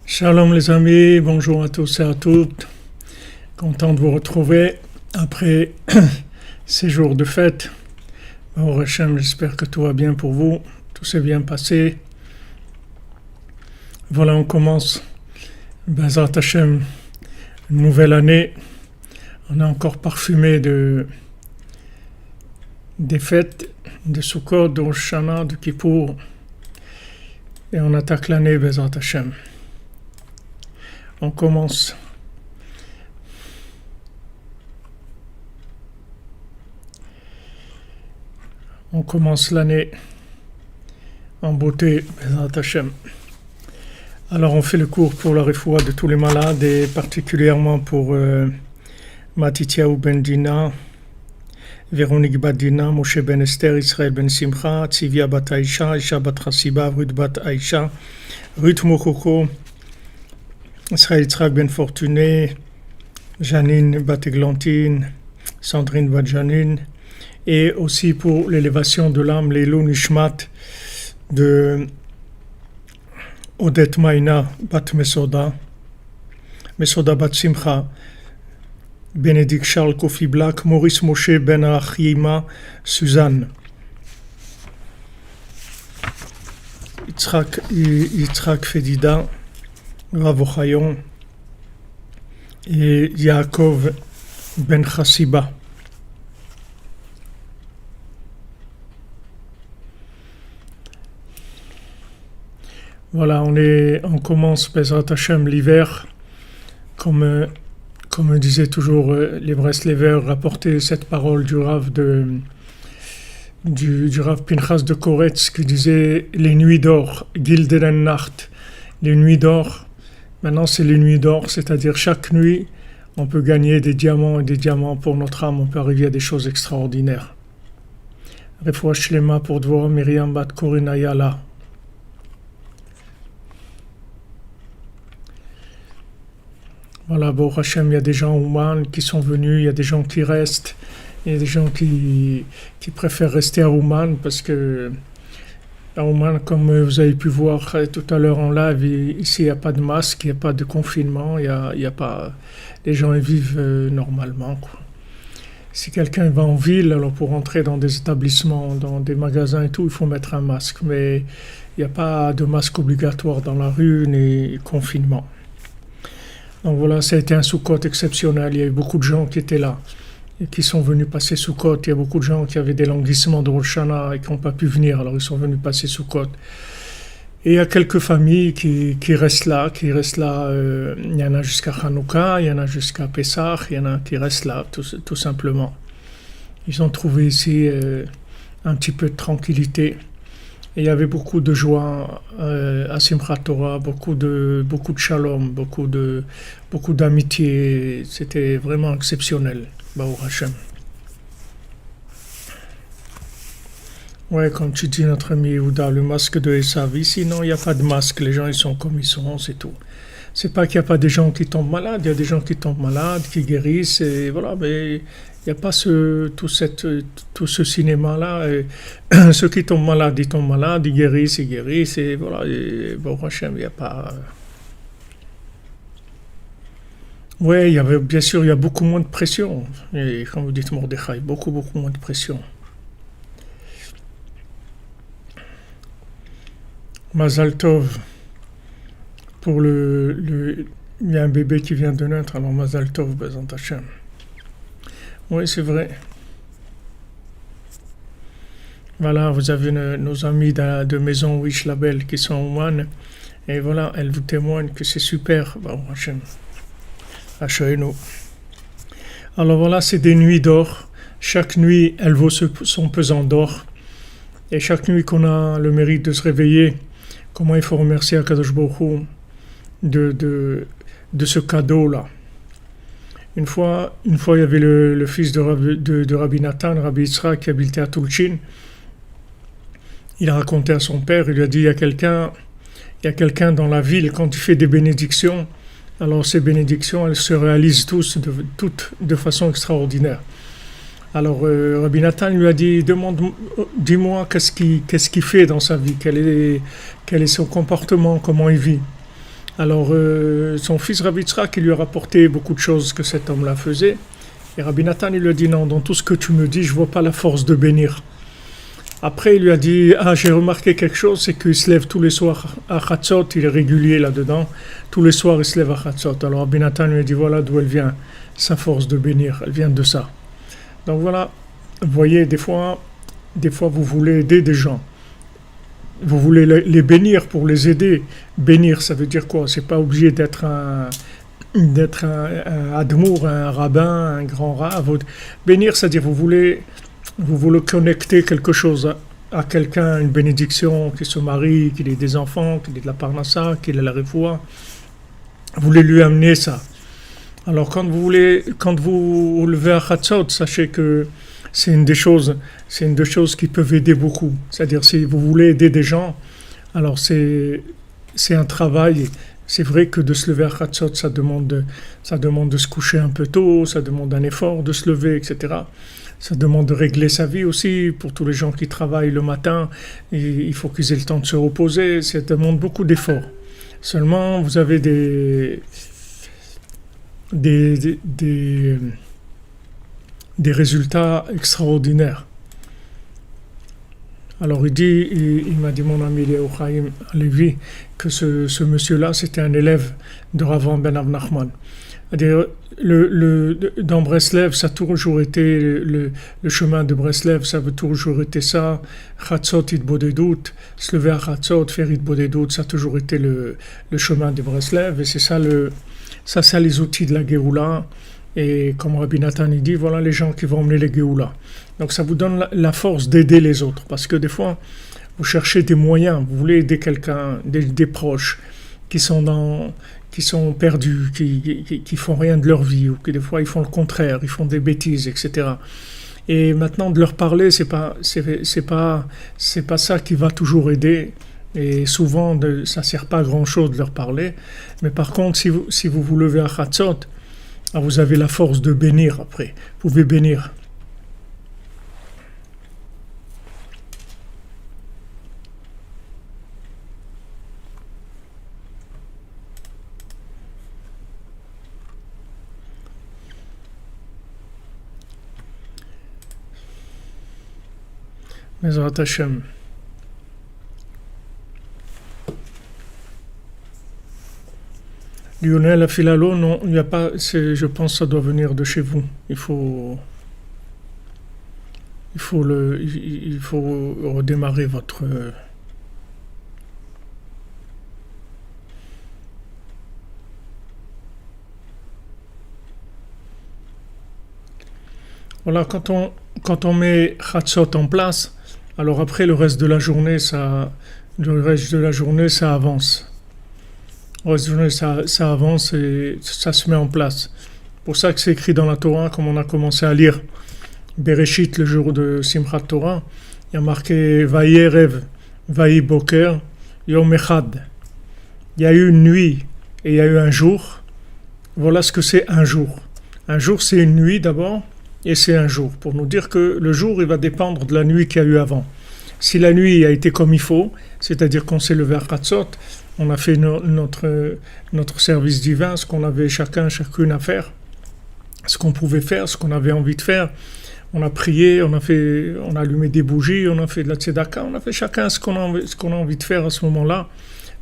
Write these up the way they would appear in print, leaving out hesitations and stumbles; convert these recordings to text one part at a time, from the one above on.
Shalom les amis, bonjour à tous et à toutes. Content de vous retrouver après ces jours de fête. Bon Hachem, j'espère que tout va bien pour vous, tout s'est bien passé. Voilà, on commence Bezrat Hachem, une nouvelle année. On est encore parfumé des fêtes de Sukkot, de Rosh Hashanah, de Kippour. Et on attaque l'année Bezrat Hachem. On commence l'année en beauté, Bezrat Hachem. Alors on fait le cours pour la refoua de tous les malades et particulièrement pour Matityahu ben Dina, Véronique bat Dina, Moshe ben Esther, Israël ben Simcha, Tzivia bat Aïcha, Aïcha bat Chassiba, Ruth bat Aïcha, Ruth Mokoko, Israël Yitzhak ben Fortuné, Janine bat Églantine, Sandrine bat Janine, et aussi pour l'élévation de l'âme, l'Elou Nishmat de Odette Maïna bat Mesoda, Mesoda bat Simcha, Bénédicte Charles Kofi Black, Maurice Moshe ben Achima, Suzanne, Yitzhak Fedida, Rav Ochayon et Yaakov ben Chassiba. Voilà, on commence Bezrat Hachem l'hiver, comme disait toujours les Breslevers, rapporter cette parole du Rav du Rav Pinchas de Koretz qui disait les nuits d'or, Gilderen Nacht, les nuits d'or. Maintenant, c'est les nuits d'or, c'est-à-dire chaque nuit, on peut gagner des diamants et des diamants pour notre âme, on peut arriver à des choses extraordinaires. Refoua Shlema pour Dvorah Miriam bat Korina Yala. Voilà, bon Hachem, il y a des gens Ouman qui sont venus, il y a des gens qui restent, il y a des gens qui préfèrent rester à Ouman parce que à Ouman, comme vous avez pu voir tout à l'heure en live, ici il n'y a pas de masque, il n'y a pas de confinement, il y a pas, les gens ils vivent normalement, quoi. Si quelqu'un va en ville, alors pour entrer dans des établissements, dans des magasins et tout, il faut mettre un masque, mais il n'y a pas de masque obligatoire dans la rue ni confinement. Donc voilà, ça a été un Sukkot exceptionnel, il y a eu beaucoup de gens qui étaient là et qui sont venus passer Sukkot. Il y a beaucoup de gens qui avaient des languissements de Rosh Hashanah et qui n'ont pas pu venir, alors ils sont venus passer Sukkot. Et il y a quelques familles qui restent là, il y en a jusqu'à Hanouka, il y en a jusqu'à Pessah, il y en a qui restent là, tout simplement. Ils ont trouvé ici un petit peu de tranquillité. Et il y avait beaucoup de joie à Simchat Torah, beaucoup de shalom, beaucoup d'amitié. C'était vraiment exceptionnel, Baruch Hashem. Ouais, comme tu dis, notre ami Yehuda, le masque de Esav. Ici, non, il n'y a pas de masque. Les gens, ils sont comme ils sont, c'est tout. C'est pas qu'il n'y a pas des gens qui tombent malades. Il y a des gens qui tombent malades, qui guérissent, et voilà. Mais il n'y a pas tout ce cinéma-là. Et ceux qui tombent malades, ils guérissent, et voilà. Et bon, Hachem, il n'y a pas. Ouais, il y avait, bien sûr, il y a beaucoup moins de pression. Et comme vous dites, Mordechai, beaucoup moins de pression. Mazal Tov. Il y a un bébé qui vient de naître, alors Mazal Tov, Bezant Hashem. Oui, c'est vrai. Voilà, vous avez nos amis de Maison Wish Label qui sont au Man, et voilà, elles vous témoignent que c'est super. Bon, Hashem, Hachem. Alors voilà, c'est des nuits d'or. Chaque nuit, elle vaut son pesant d'or. Et chaque nuit qu'on a le mérite de se réveiller, comment il faut remercier Akadosh Baruch Hu de ce cadeau-là. Une fois, il y avait le fils de Rabbi Nathan, Rabbi Yitzhak, qui habitait à Tulchin. Il a raconté à son père, il lui a dit, il y a quelqu'un dans la ville, quand il fait des bénédictions, alors ces bénédictions, elles se réalisent toutes de façon extraordinaire. Alors Rabbi Nathan lui a dit, dis-moi qu'est-ce qu'il fait dans sa vie, quel est son comportement, comment il vit. Alors son fils Rabbi Yitzhak, il lui a rapporté beaucoup de choses que cet homme-là faisait. Et Rabbi Nathan, il lui a dit, non, dans tout ce que tu me dis, je ne vois pas la force de bénir. Après, il lui a dit, j'ai remarqué quelque chose, c'est qu'il se lève tous les soirs à Chatzot, il est régulier là-dedans. Tous les soirs, il se lève à Chatzot. Alors Rabbi Nathan lui a dit, voilà d'où elle vient, sa force de bénir, elle vient de ça. Donc voilà, vous voyez, des fois, vous voulez aider des gens. Vous voulez les bénir pour les aider. Bénir, ça veut dire quoi? C'est pas obligé d'être un admour, un rabbin, un grand rav. Bénir, c'est-à-dire vous voulez connecter quelque chose à quelqu'un, une bénédiction, qu'il se marie, qu'il ait des enfants, qu'il ait de la parnassa, qu'il ait la refoua. Vous voulez lui amener ça. Alors quand vous levez à Chatzot, sachez que c'est une des choses qui peuvent aider beaucoup. C'est-à-dire si vous voulez aider des gens, alors c'est un travail. C'est vrai que de se lever à Chatzot, ça demande de se coucher un peu tôt, ça demande un effort de se lever, etc. Ça demande de régler sa vie aussi. Pour tous les gens qui travaillent le matin, il faut qu'ils aient le temps de se reposer. Ça demande beaucoup d'efforts. Seulement, vous avez des résultats extraordinaires. Alors il m'a dit mon ami Léo Chaim Lévi que ce monsieur-là c'était un élève de Rav Ben Nachman. C'est-à-dire, dans Breslev, ça a toujours été le chemin de Breslev, ça a toujours été ça. Chatzot Itbodedut, se lever à Chatzot, faire Itbodedut, ça a toujours été le chemin de Breslev, et c'est ça les outils de la Géoula. Et comme Rabbi Nathan dit, voilà les gens qui vont emmener les Géoula. Donc ça vous donne la force d'aider les autres, parce que des fois, vous cherchez des moyens, vous voulez aider quelqu'un, des proches qui sont perdus, qui font rien de leur vie, ou qui des fois ils font le contraire, ils font des bêtises, etc. Et maintenant de leur parler, c'est pas ça qui va toujours aider. Et souvent ça sert pas à grand chose de leur parler. Mais par contre, si vous levez à Chatzot, vous avez la force de bénir après. Vous pouvez bénir. Bezrat Hashem. Lionel Afilalo, non, il n'y a pas. Je pense que ça doit venir de chez vous. Il faut redémarrer votre. Voilà, quand on met Chatzot en place, Alors après, le reste de la journée, ça avance. Le reste de la journée, ça avance et ça se met en place. C'est pour ça que c'est écrit dans la Torah, comme on a commencé à lire Bereshit, le jour de Simchat Torah, il y a marqué Vayerev, Vayi Boker, Yom Echad. Il y a eu une nuit et il y a eu un jour. Voilà ce que c'est un jour. Un jour, c'est une nuit d'abord, et c'est un jour. Pour nous dire que le jour, il va dépendre de la nuit qu'il y a eu avant. Si la nuit a été comme il faut, c'est-à-dire qu'on s'est levé à Chatzot, on a fait notre service divin, ce qu'on avait chacune à faire, ce qu'on pouvait faire, ce qu'on avait envie de faire. On a prié, on a allumé des bougies, on a fait de la tzedaka, on a fait chacun ce qu'on a envie de faire à ce moment-là,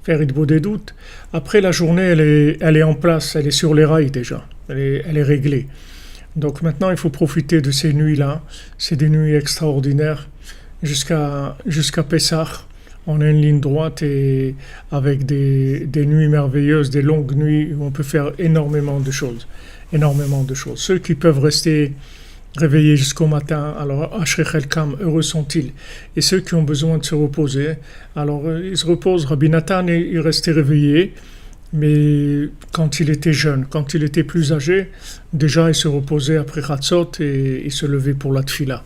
faire Idbo des doutes. Après, la journée, elle est en place, elle est sur les rails déjà, elle est réglée. Donc maintenant, il faut profiter de ces nuits-là. C'est des nuits extraordinaires. Jusqu'à Pessah, on a une ligne droite et avec des nuits merveilleuses, des longues nuits où on peut faire énormément de choses. Énormément de choses. Ceux qui peuvent rester réveillés jusqu'au matin, alors Ashrech Elkam, heureux sont-ils. Et ceux qui ont besoin de se reposer, alors ils se reposent. Rabbi Nathan, il restait réveillé, mais quand il était jeune, quand il était plus âgé, déjà il se reposait après Chatzot et il se levait pour la tfila.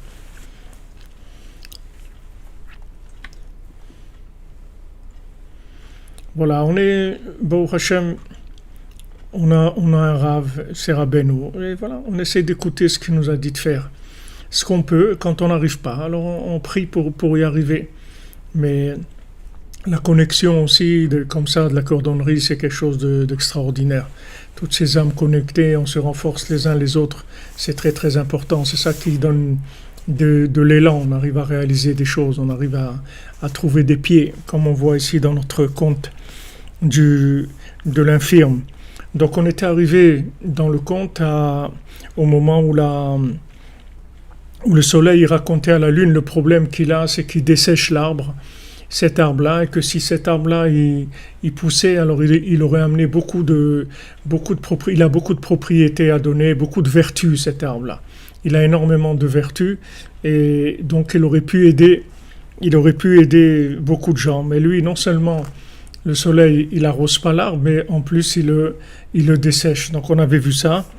Voilà, on est, Baruch Hashem, on a un Rav, c'est Rabbeinu, et voilà, on essaie d'écouter ce qu'il nous a dit de faire. Ce qu'on peut, quand on n'arrive pas, alors on prie pour y arriver. Mais la connexion aussi, comme ça, de la cordonnerie, c'est quelque chose d'extraordinaire. Toutes ces âmes connectées, on se renforce les uns les autres, c'est très très important. C'est ça qui donne de l'élan, on arrive à réaliser des choses, on arrive à trouver des pieds, comme on voit ici dans notre conte de l'infirme. Donc on était arrivé dans le conte au moment où le soleil racontait à la lune le problème qu'il a, c'est qu'il dessèche cet arbre-là, et que si cet arbre-là il poussait, alors il aurait amené il a beaucoup de propriétés à donner, beaucoup de vertus cet arbre-là. Il a énormément de vertus et donc il aurait pu aider beaucoup de gens. Mais lui, non seulement le soleil, il arrose pas l'arbre, mais en plus il le dessèche. Donc on avait vu ça.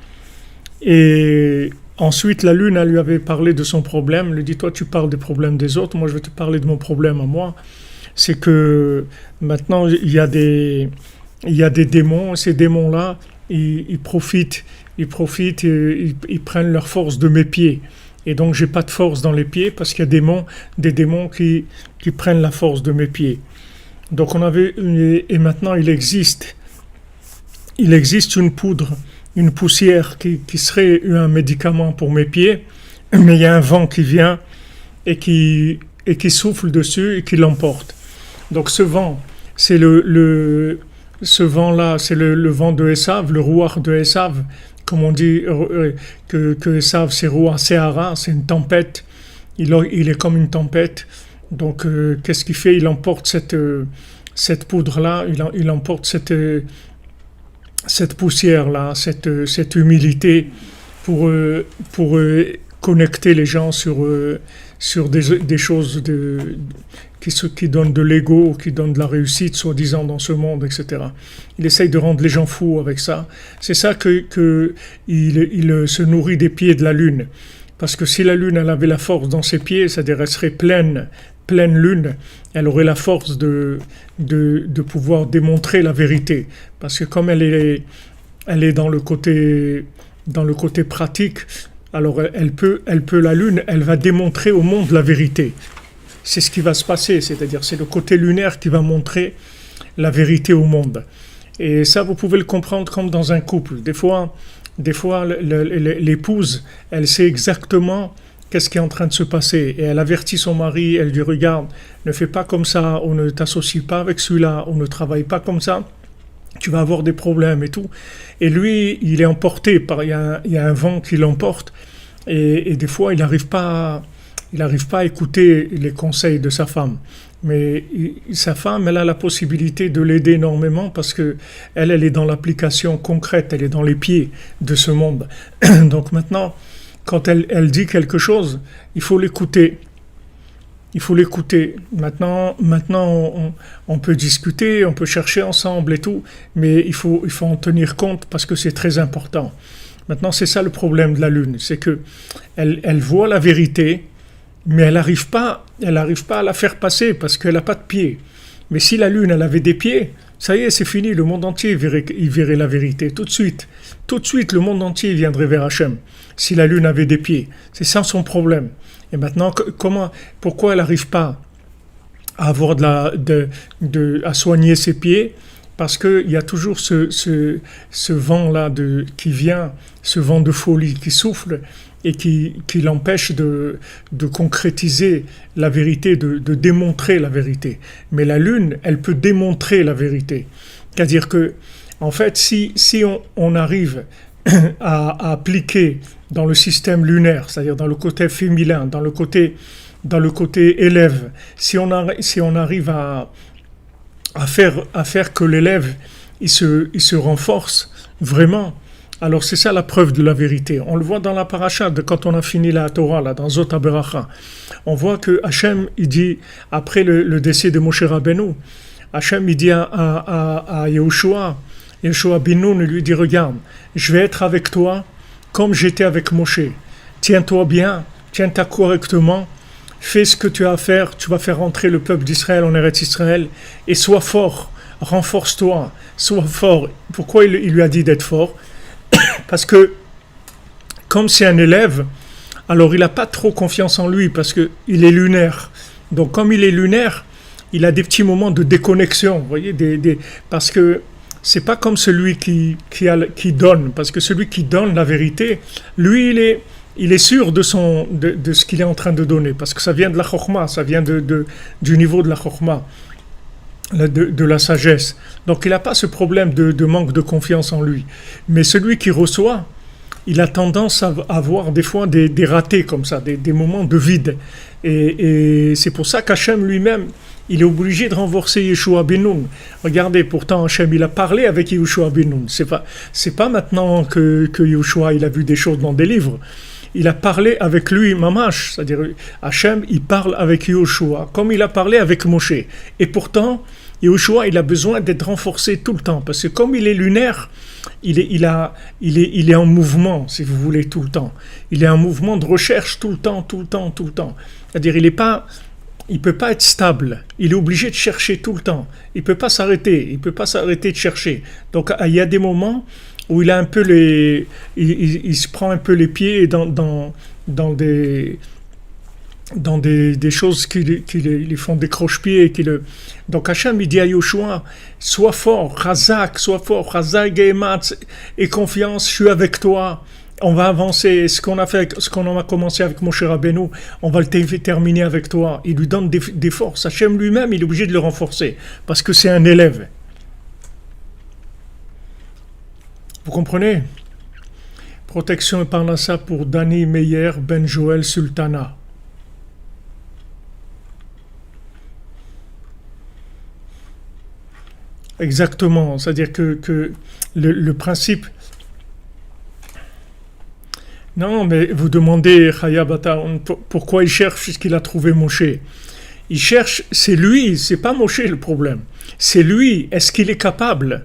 Et ensuite, la lune, elle lui avait parlé de son problème. Elle lui dit, toi, tu parles des problèmes des autres, moi je vais te parler de mon problème à moi. C'est que maintenant, il y a des démons, et ces démons-là, ils profitent, ils prennent leur force de mes pieds. Et donc, j'ai pas de force dans les pieds parce qu'il y a des démons qui prennent la force de mes pieds. Donc, et maintenant, il existe une poudre, une poussière qui serait un médicament pour mes pieds, mais il y a un vent qui vient et qui souffle dessus et qui l'emporte. Donc, ce vent, c'est ce vent-là, c'est le vent de Esav, le rouach de Esav, comme on dit que Esav, c'est rouach Sehara, c'est une tempête. Il est comme une tempête. Donc, qu'est-ce qu'il fait? Il emporte cette poudre-là, il emporte cette poussière-là, cette humilité pour connecter les gens sur des choses qui donnent de l'ego, qui donnent de la réussite, soi-disant, dans ce monde, etc. Il essaye de rendre les gens fous avec ça. C'est ça qu'il se nourrit des pieds de la lune. Parce que si la lune, elle avait la force dans ses pieds, c'est-à-dire elle serait pleine lune, elle aurait la force de pouvoir démontrer la vérité. Parce que comme elle est dans le côté pratique, alors la lune, elle va démontrer au monde la vérité. C'est ce qui va se passer, c'est-à-dire c'est le côté lunaire qui va montrer la vérité au monde. Et ça, vous pouvez le comprendre comme dans un couple. Des fois, l'épouse, elle sait exactement qu'est-ce qui est en train de se passer. Et elle avertit son mari, elle lui dit, regarde, ne fais pas comme ça, on ne t'associe pas avec celui-là, on ne travaille pas comme ça, tu vas avoir des problèmes et tout. Et lui, il est emporté, il y a un vent qui l'emporte, et des fois, il n'arrive pas à écouter les conseils de sa femme. Mais sa femme, elle a la possibilité de l'aider énormément parce que elle est dans l'application concrète, elle est dans les pieds de ce monde. Donc maintenant, quand elle dit quelque chose, il faut l'écouter. Il faut l'écouter. Maintenant on peut discuter, on peut chercher ensemble et tout, mais il faut en tenir compte parce que c'est très important. Maintenant, c'est ça le problème de la Lune, c'est que elle voit la vérité, mais elle arrive pas à la faire passer parce qu'elle n'a pas de pieds. Mais si la Lune, elle avait des pieds, ça y est, c'est fini, le monde entier il verrait la vérité tout de suite. Tout de suite, le monde entier viendrait vers Hachem si la Lune avait des pieds. C'est ça son problème. Et maintenant, pourquoi elle n'arrive pas à avoir à soigner ses pieds? Parce qu'il y a toujours ce vent-là qui vient, ce vent de folie qui souffle et qui l'empêche de concrétiser la vérité, de démontrer la vérité. Mais la Lune, elle peut démontrer la vérité. C'est-à-dire que, en fait, si on arrive à appliquer dans le système lunaire, c'est-à-dire dans le côté féminin, dans le côté élève, si on arrive à faire que l'élève il se renforce vraiment, alors c'est ça la preuve de la vérité. On le voit dans la paracha quand on a fini la Torah là, dans Zot HaBeracha. On voit que Hachem il dit après le décès de Moshe Rabbeinu, Hachem il dit à Yehoshua ben Nun, il lui dit regarde, je vais être avec toi comme j'étais avec Moshe. Tiens-toi bien, tiens-toi correctement. Fais ce que tu as à faire, tu vas faire rentrer le peuple d'Israël en Eretz Israël et sois fort, renforce-toi, sois fort. Pourquoi il lui a dit d'être fort? Parce que comme c'est un élève, alors il n'a pas trop confiance en lui parce qu'il est lunaire. Donc comme il est lunaire, il a des petits moments de déconnexion, vous voyez, parce que c'est pas comme celui qui donne, parce que celui qui donne la vérité, lui il est sûr de ce qu'il est en train de donner, parce que ça vient de la chokhma, ça vient du niveau de la chokhma, de la sagesse. Donc il n'a pas ce problème de manque de confiance en lui. Mais celui qui reçoit, il a tendance à avoir des fois des ratés comme ça, des moments de vide. Et c'est pour ça qu'Hachem lui-même, il est obligé de renforcer Yehoshua ben Nun. Regardez, pourtant Hachem, il a parlé avec Yehoshua ben Nun. C'est pas maintenant que Yehoshua, il a vu des choses dans des livres. Il a parlé avec lui, mamash, c'est-à-dire Hachem, il parle avec Yehoshua, comme il a parlé avec Moshe. Et pourtant, Yehoshua, il a besoin d'être renforcé tout le temps, parce que comme il est lunaire, il est en mouvement, si vous voulez, tout le temps. Il est en mouvement de recherche tout le temps. C'est-à-dire, il peut pas être stable. Il est obligé de chercher tout le temps. Il peut pas s'arrêter de chercher. Donc, il y a des moments où il a un peu il se prend un peu les pieds dans des choses qui les font des croche-pieds. Donc Hachem, il dit à Yehoshua, sois fort, Razak et confiance, je suis avec toi. On va avancer. Ce qu'on a commencé avec Moshe Rabbeinu, on va le terminer avec toi. Il lui donne des forces. Hachem lui-même, il est obligé de le renforcer parce que c'est un élève. Vous comprenez? Protection et parnassa pour Dani Meyer Ben Joël Sultana. Exactement, c'est-à-dire que le principe... Non, mais vous demandez, Chaya Bata, pourquoi il cherche puisqu'il a trouvé Moshe. Il cherche, c'est lui, c'est pas Moshe le problème. C'est lui, est-ce qu'il est capable?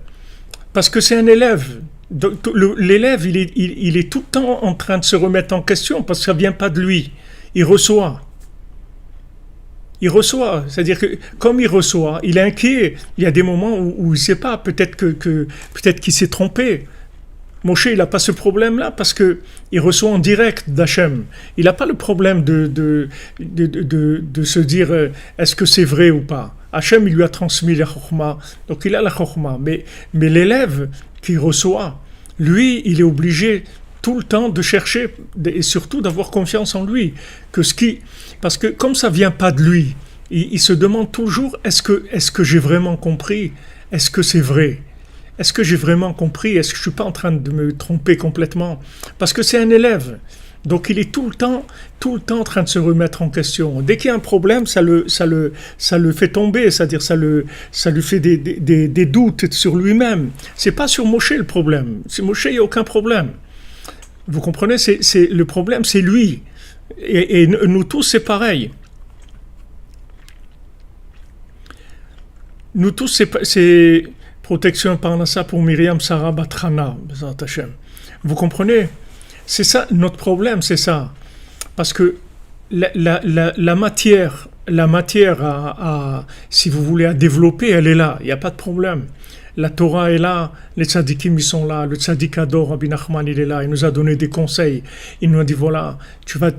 Parce que c'est un élève. Donc, l'élève, il est tout le temps en train de se remettre en question parce que ça ne vient pas de lui. Il reçoit, c'est-à-dire que comme il reçoit, il est inquiet. Il y a des moments où il ne sait pas, peut-être qu'il s'est trompé. Moshe, il n'a pas ce problème-là parce qu'il reçoit en direct d'Hachem. Il n'a pas le problème de se dire est-ce que c'est vrai ou pas. Hachem, il lui a transmis la chokhma, donc il a la chokhma. Mais l'élève qui reçoit, lui, il est obligé tout le temps de chercher et surtout d'avoir confiance en lui. Parce que comme ça ne vient pas de lui, il se demande toujours est-ce que j'ai vraiment compris? Est-ce que c'est vrai? Est-ce que j'ai vraiment compris? Est-ce que je ne suis pas en train de me tromper complètement? Parce que c'est un élève. Donc il est tout le temps en train de se remettre en question. Dès qu'il y a un problème, ça le fait tomber, c'est-à-dire ça lui fait des doutes sur lui-même. C'est pas sur Moshe le problème. Sur Moshe, il n'y a aucun problème. Vous comprenez? Le problème, c'est lui. Et nous tous, c'est pareil. Nous tous, c'est protection par Nassa pour Myriam Sarah Batrana. Vous comprenez? C'est ça, notre problème, c'est ça. Parce que la matière, si vous voulez, à développer, elle est là. Il n'y a pas de problème. La Torah est là, les tzadikim ils sont là, le tzadik Ador, Rabbi Nachman il est là, il nous a donné des conseils. Il nous a dit voilà, tu vas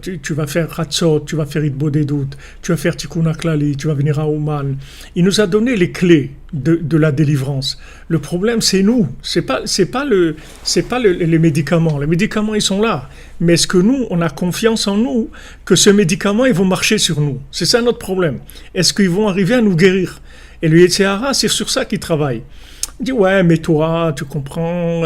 faire Ratzot, tu vas faire Idbodedut, tu vas faire Tikkun HaKlali, tu vas venir à Ouman. Il nous a donné les clés de la délivrance. Le problème c'est nous, c'est pas les médicaments. Les médicaments ils sont là, mais est-ce que nous on a confiance en nous que ce médicament ils vont marcher sur nous? C'est ça notre problème. Est-ce qu'ils vont arriver à nous guérir? Et le Yetzer Hara, c'est sur ça qu'il travaille. Il dit ouais mais toi tu comprends,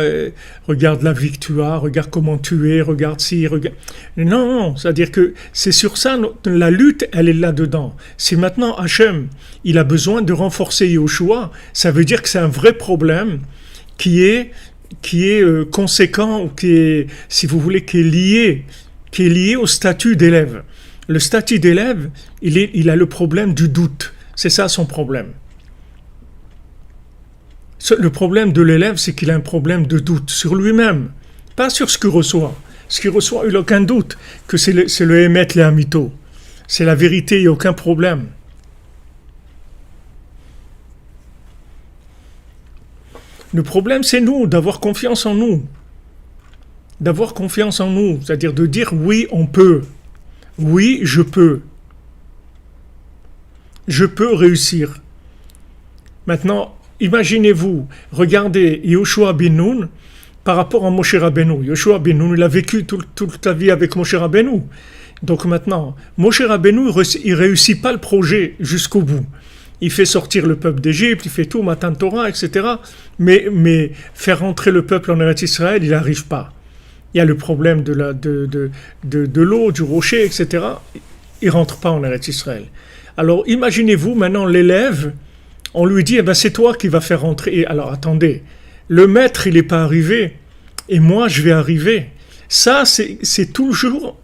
regarde la vie que tu as, regarde comment tu es, regarde si, regarde. Non, c'est-à-dire que c'est sur ça, la lutte elle est là-dedans. Si maintenant Hachem il a besoin de renforcer Yoshua, ça veut dire que c'est un vrai problème qui est conséquent, ou qui est, si vous voulez, qui est lié au statut d'élève. Le statut d'élève, il a le problème du doute. C'est ça son problème. Le problème de l'élève, c'est qu'il a un problème de doute sur lui-même, pas sur ce qu'il reçoit. Ce qu'il reçoit, il n'a aucun doute que c'est le Emet le Hamito. C'est la vérité, il n'y a aucun problème. Le problème, c'est nous, d'avoir confiance en nous. D'avoir confiance en nous, c'est-à-dire de dire oui, on peut. Oui, je peux. Je peux réussir. Maintenant, imaginez-vous, regardez Yoshua ben Nun par rapport à Moshe Rabbeinu. Yoshua ben Nun, il a vécu toute la vie avec Moshe Rabbeinu. Donc maintenant, Moshe Rabbeinu, il réussit pas le projet jusqu'au bout. Il fait sortir le peuple d'Égypte, il fait tout, Matan Torah, etc. Mais faire rentrer le peuple en Eretz Israël, il n'arrive pas. Il y a le problème de l'eau, du rocher, etc. Il rentre pas en Eretz Israël. Alors imaginez-vous maintenant l'élève, on lui dit, c'est toi qui vas faire rentrer. Et alors attendez, le maître il n'est pas arrivé, et moi je vais arriver. Ça c'est toujours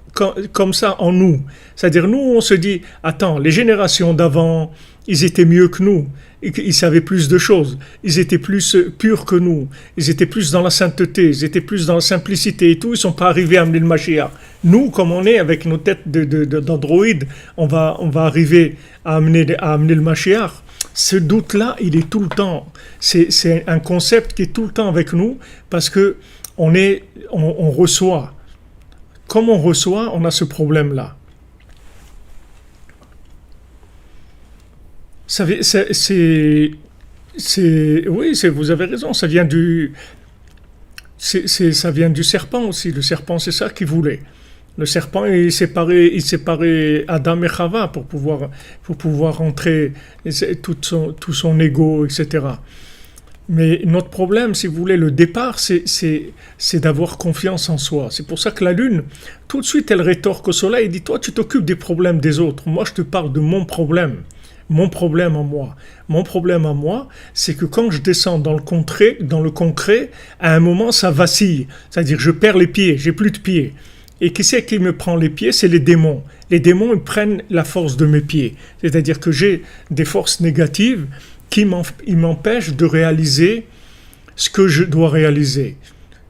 comme ça en nous. C'est-à-dire nous on se dit, attends, les générations d'avant, ils étaient mieux que nous, ils savaient plus de choses, ils étaient plus purs que nous, ils étaient plus dans la sainteté, ils étaient plus dans la simplicité et tout, ils ne sont pas arrivés à amener le Mashiach. Nous, comme on est avec nos têtes d'androïdes, on va arriver à amener le Mashiach. Ce doute-là, il est tout le temps. C'est un concept qui est tout le temps avec nous parce que on reçoit. Comme on reçoit, on a ce problème-là. Vous avez raison, ça vient du serpent aussi. Le serpent, c'est ça qu'il voulait. Le serpent, il séparait Adam et Chava pour pouvoir rentrer tout son ego, etc. Mais notre problème, si vous voulez, le départ, c'est d'avoir confiance en soi. C'est pour ça que la lune, tout de suite, elle rétorque au soleil et dit, toi, tu t'occupes des problèmes des autres. Moi, je te parle de mon problème. Mon problème en moi. Mon problème en moi, c'est que quand je descends dans le concret, à un moment, ça vacille. C'est-à-dire, je perds les pieds, j'ai plus de pieds. Et qui c'est qui me prend les pieds? C'est les démons. Les démons, ils prennent la force de mes pieds. C'est-à-dire que j'ai des forces négatives qui m'empêchent de réaliser ce que je dois réaliser.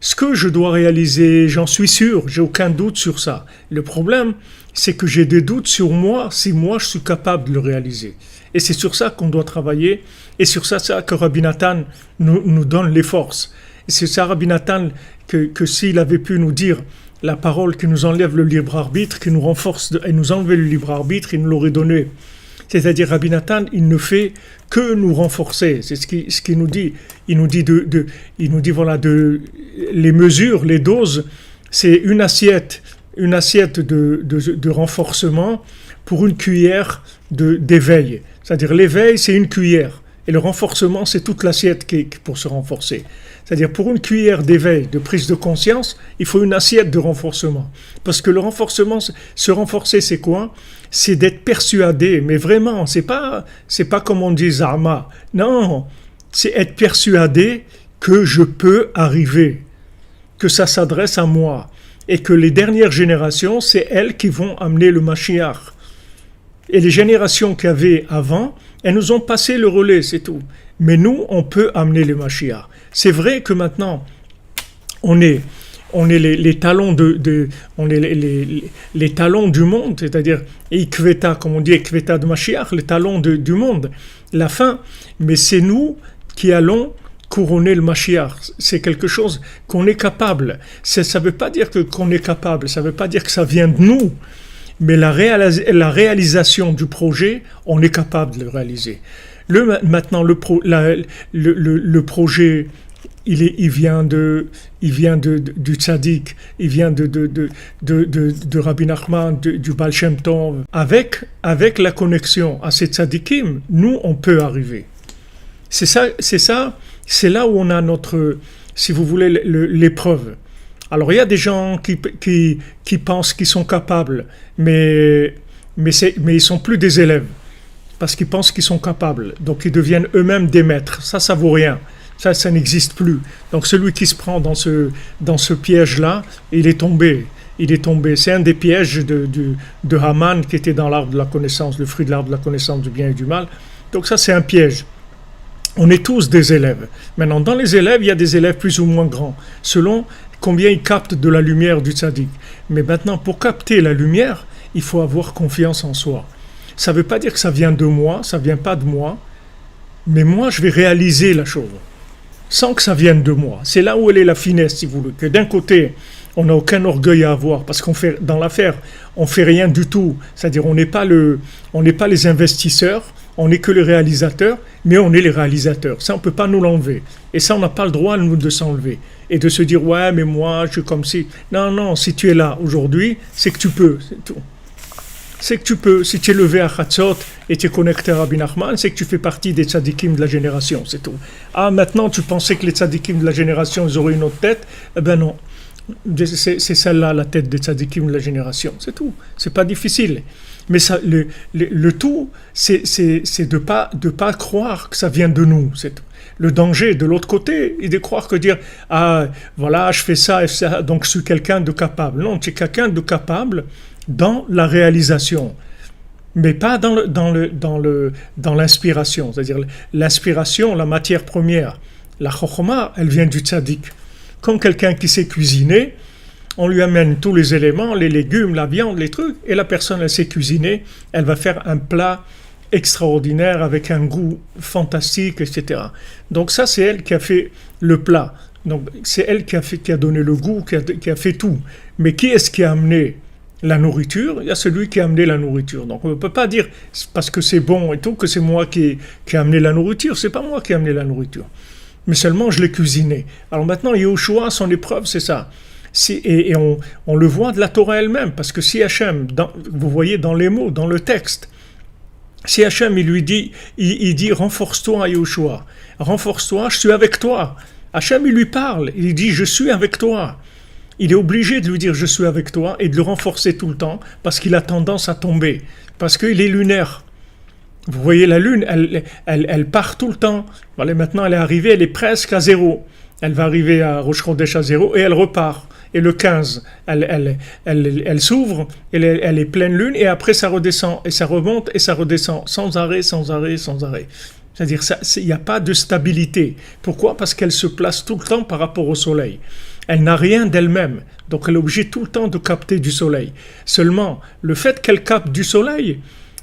Ce que je dois réaliser, j'en suis sûr, j'ai aucun doute sur ça. Le problème, c'est que j'ai des doutes sur moi, si moi je suis capable de le réaliser. Et c'est sur ça qu'on doit travailler, et sur ça que Rabbi Nathan nous donne les forces. Et c'est ça, Rabbi Nathan, que s'il avait pu nous dire la parole qui nous enlève le libre arbitre, qui nous renforce et nous enlève le libre arbitre, il nous l'aurait donné. C'est-à-dire, Rabbi Nathan, il ne fait que nous renforcer. C'est ce qu'il nous dit. Il nous dit voilà, les mesures, les doses, c'est une assiette de renforcement pour une cuillère d'éveil. C'est-à-dire, l'éveil, c'est une cuillère. Et le renforcement, c'est toute l'assiette qui est pour se renforcer. C'est-à-dire, pour une cuillère d'éveil, de prise de conscience, il faut une assiette de renforcement. Parce que le renforcement, se renforcer, c'est quoi? C'est d'être persuadé. Mais vraiment, c'est pas comme on dit Zama. Non, c'est être persuadé que je peux arriver, que ça s'adresse à moi. Et que les dernières générations, c'est elles qui vont amener le Mashiach. Et les générations qu'il y avait avant, elles nous ont passé le relais, c'est tout. Mais nous, on peut amener le Mashiach. C'est vrai que maintenant, on est les talons on est les talons du monde, c'est-à-dire Ikveta, comme on dit, Ikveta de Mashiach, les talons du monde, la fin. Mais c'est nous qui allons couronner le Mashiach. C'est quelque chose qu'on est capable. Ça ne veut pas dire qu'on est capable, ça ne veut pas dire que ça vient de nous. Mais la réalisation du projet, on est capable de le réaliser. Maintenant, le projet, il vient du tzaddik, il vient de Rabbi Nachman, du Baal Shem Tov. Avec la connexion à ces tzaddikim, nous, on peut arriver. C'est là où on a notre, si vous voulez, l'épreuve. Alors il y a des gens qui pensent qu'ils sont capables, mais ils sont plus des élèves, parce qu'ils pensent qu'ils sont capables, donc ils deviennent eux-mêmes des maîtres. Ça vaut rien, ça n'existe plus. Donc celui qui se prend dans ce piège-là, il est tombé. C'est un des pièges de Haman qui était dans l'arbre de la connaissance, le fruit de l'arbre de la connaissance du bien et du mal. Donc ça c'est un piège. On est tous des élèves. Maintenant, dans les élèves, il y a des élèves plus ou moins grands, selon combien ils captent de la lumière du tzaddik. Mais maintenant, pour capter la lumière, il faut avoir confiance en soi. Ça ne veut pas dire que ça vient de moi, ça ne vient pas de moi, mais moi, je vais réaliser la chose, sans que ça vienne de moi. C'est là où elle est la finesse, si vous voulez. Que d'un côté, on n'a aucun orgueil à avoir, parce qu'on fait, dans l'affaire, on ne fait rien du tout. C'est-à-dire, on n'est pas les investisseurs, on n'est que les réalisateurs, mais on est les réalisateurs. Ça, on ne peut pas nous l'enlever. Et ça, on n'a pas le droit, nous, de s'enlever. Et de se dire, ouais, mais moi, je suis comme si... Non, si tu es là aujourd'hui, c'est que tu peux, c'est tout. C'est que tu peux. Si tu es levé à Chatzot et tu es connecté à Rabbi Nachman, c'est que tu fais partie des tzadikim de la génération, c'est tout. Ah, maintenant, tu pensais que les tzadikim de la génération, ils auraient une autre tête? Eh ben non. C'est celle-là, la tête des tzadikim de la génération, c'est tout. C'est pas difficile. Mais ça, le tout, c'est de pas croire que ça vient de nous. C'est tout. Le danger de l'autre côté, il est de croire que dire ah voilà je fais ça et ça donc je suis quelqu'un de capable. Non, tu es quelqu'un de capable dans la réalisation, mais pas dans l'inspiration. C'est-à-dire l'inspiration, la matière première, la chokhma, elle vient du tzaddik. Comme quelqu'un qui sait cuisiner, on lui amène tous les éléments, les légumes, la viande, les trucs, et la personne elle sait cuisiner, elle va faire un plat extraordinaire avec un goût fantastique, etc. Donc ça, c'est elle qui a fait le plat. Donc c'est elle qui a donné le goût, qui a fait tout. Mais qui est-ce qui a amené la nourriture? Il y a celui qui a amené la nourriture. Donc on ne peut pas dire parce que c'est bon et tout que c'est moi qui ai amené la nourriture. C'est pas moi qui ai amené la nourriture. Mais seulement je l'ai cuisiné. Alors maintenant, Yehoshua, son épreuve, c'est ça. Et on le voit de la Torah elle-même, parce que si Hachem, vous voyez dans les mots, dans le texte, si Hachem, il dit renforce-toi, Yehoshua, renforce-toi, je suis avec toi. Hachem, il lui parle, il dit je suis avec toi. Il est obligé de lui dire je suis avec toi et de le renforcer tout le temps, parce qu'il a tendance à tomber, parce qu'il est lunaire. Vous voyez la lune, elle part tout le temps. Voilà, maintenant elle est arrivée, elle est presque à zéro. Elle va arriver à Rosh Chodesh à zéro et elle repart. Et le 15, elle s'ouvre, elle est pleine lune et après ça redescend et ça remonte et ça redescend sans arrêt. C'est-à-dire il n'y a pas de stabilité. Pourquoi? Parce qu'elle se place tout le temps par rapport au soleil. Elle n'a rien d'elle-même, donc elle est obligée tout le temps de capter du soleil. Seulement, le fait qu'elle capte du soleil,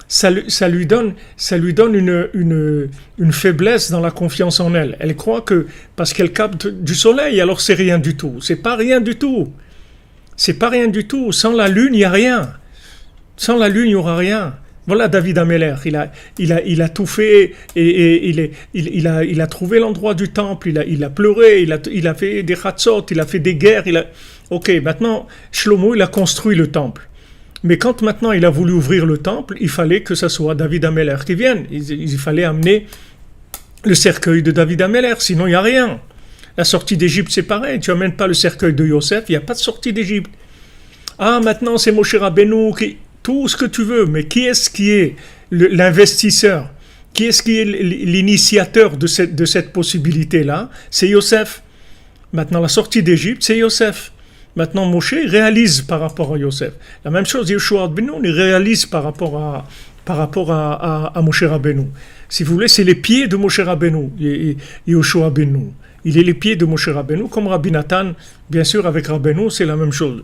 ça lui donne une faiblesse dans la confiance en elle. Elle croit que parce qu'elle capte du soleil, alors c'est rien du tout. C'est pas rien du tout. C'est pas rien du tout. Sans la lune, il n'y a rien. Sans la lune, il n'y aura rien. Voilà David Ameller. Il a tout fait et il a trouvé l'endroit du temple. Il a pleuré. Il a fait des chatzot. Il a fait des guerres. Ok, maintenant Shlomo, il a construit le temple. Mais quand maintenant il a voulu ouvrir le temple, il fallait que ce soit David Ameller qui vienne. Il fallait amener le cercueil de David Ameller, sinon il n'y a rien. La sortie d'Égypte, c'est pareil. Tu n'amènes pas le cercueil de Yosef, il n'y a pas de sortie d'Égypte. Ah, maintenant c'est Moshe Rabbeinu, tout ce que tu veux. Mais qui est-ce qui est l'investisseur? Qui est-ce qui est l'initiateur de cette possibilité-là? C'est Yosef. Maintenant la sortie d'Égypte, c'est Yosef. Maintenant, Moshe réalise par rapport à Yosef. La même chose, Yehoshua ben Nun, il réalise par rapport par rapport à Moshe Rabbeinu. Si vous voulez, c'est les pieds de Moshe Rabbeinu, Yoshua Benu. Il est les pieds de Moshe Rabbeinu, comme Rabbi Nathan, bien sûr, avec Rabbeinu, c'est la même chose.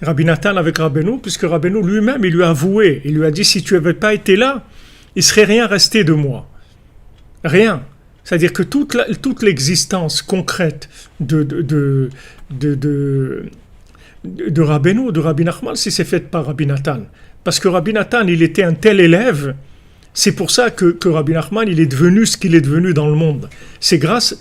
Rabbi Nathan avec Rabbeinu, puisque Rabbeinu lui-même, il lui a avoué, il lui a dit, si tu n'avais pas été là, il ne serait rien resté de moi. Rien. C'est-à-dire que toute l'existence concrète de Rabbeinu, de Rabbi Nachman, c'est faite par Rabbi Nathan. Parce que Rabbi Nathan, il était un tel élève, c'est pour ça que Rabbi Nachman, il est devenu ce qu'il est devenu dans le monde. C'est grâce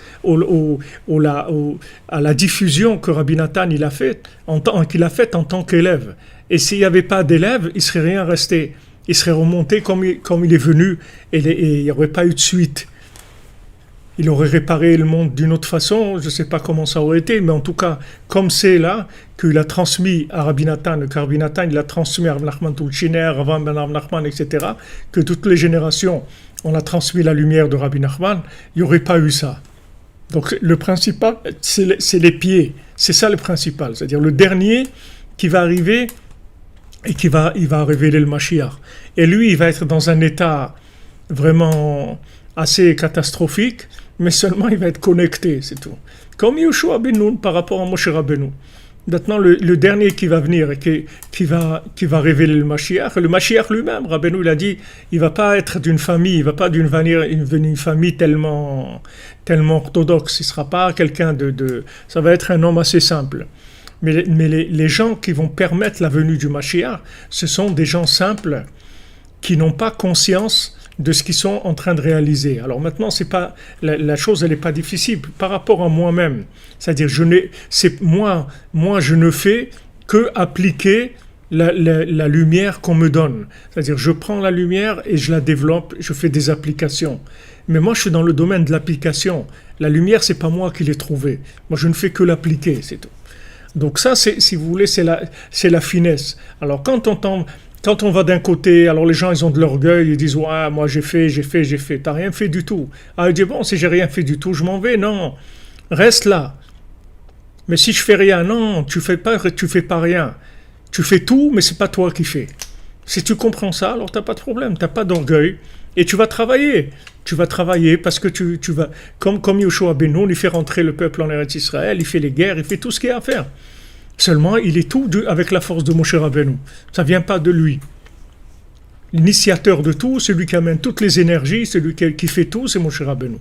à la diffusion que Rabbi Nathan il a faite en tant qu'élève. Et s'il n'y avait pas d'élève, il ne serait rien resté. Il serait remonté comme il est venu et il n'y aurait pas eu de suite. Il aurait réparé le monde d'une autre façon, je ne sais pas comment ça aurait été, mais en tout cas, comme c'est là, qu'il a transmis à Rabbi Nathan, que Rabbi Nathan, il a transmis à Rabbi Nachman Tulchiner, Rav Ben Rabbi Nachman, etc., que toutes les générations, on a transmis la lumière de Rabbi Nachman, il n'y aurait pas eu ça. Donc le principal, c'est les pieds, c'est ça le principal, c'est-à-dire le dernier qui va arriver et il va révéler le Mashiach. Et lui, il va être dans un état vraiment assez catastrophique, mais seulement il va être connecté, c'est tout. Comme Yoshua ben Nun par rapport à Moshe Rabbeinu. Maintenant, le dernier qui va venir et qui va révéler le Mashiach lui-même, Rabbeinu, il a dit, il va pas être d'une famille, il va pas venir une famille tellement orthodoxe, il sera pas quelqu'un ça va être un homme assez simple. Mais les gens qui vont permettre la venue du Mashiach, ce sont des gens simples qui n'ont pas conscience de ce qu'ils sont en train de réaliser. Alors maintenant, c'est pas la chose, elle n'est pas difficile par rapport à moi-même. C'est-à-dire, moi, je ne fais que appliquer la lumière qu'on me donne. C'est-à-dire, je prends la lumière et je la développe, je fais des applications. Mais moi, je suis dans le domaine de l'application. La lumière, c'est pas moi qui l'ai trouvée. Moi, je ne fais que l'appliquer, c'est tout. Donc ça, si vous voulez, c'est la finesse. Alors quand on va d'un côté, alors les gens, ils ont de l'orgueil, ils disent « Ouais, moi j'ai fait. » T'as rien fait du tout. Ah, il dit « Bon, si j'ai rien fait du tout, je m'en vais. » Non, reste là. Mais si je fais rien, non, tu fais pas rien. Tu fais tout, mais c'est pas toi qui fais. Si tu comprends ça, alors t'as pas de problème, t'as pas d'orgueil. Et tu vas travailler. Tu vas travailler parce que tu vas, comme Yoshua ben Nun, il fait rentrer le peuple en Eretz Israël, il fait les guerres, il fait tout ce qu'il y a à faire. Seulement, il est tout avec la force de Moshe Rabbeinu. Ça ne vient pas de lui. L'initiateur de tout, celui qui amène toutes les énergies, celui qui fait tout, c'est Moshe Rabbeinu.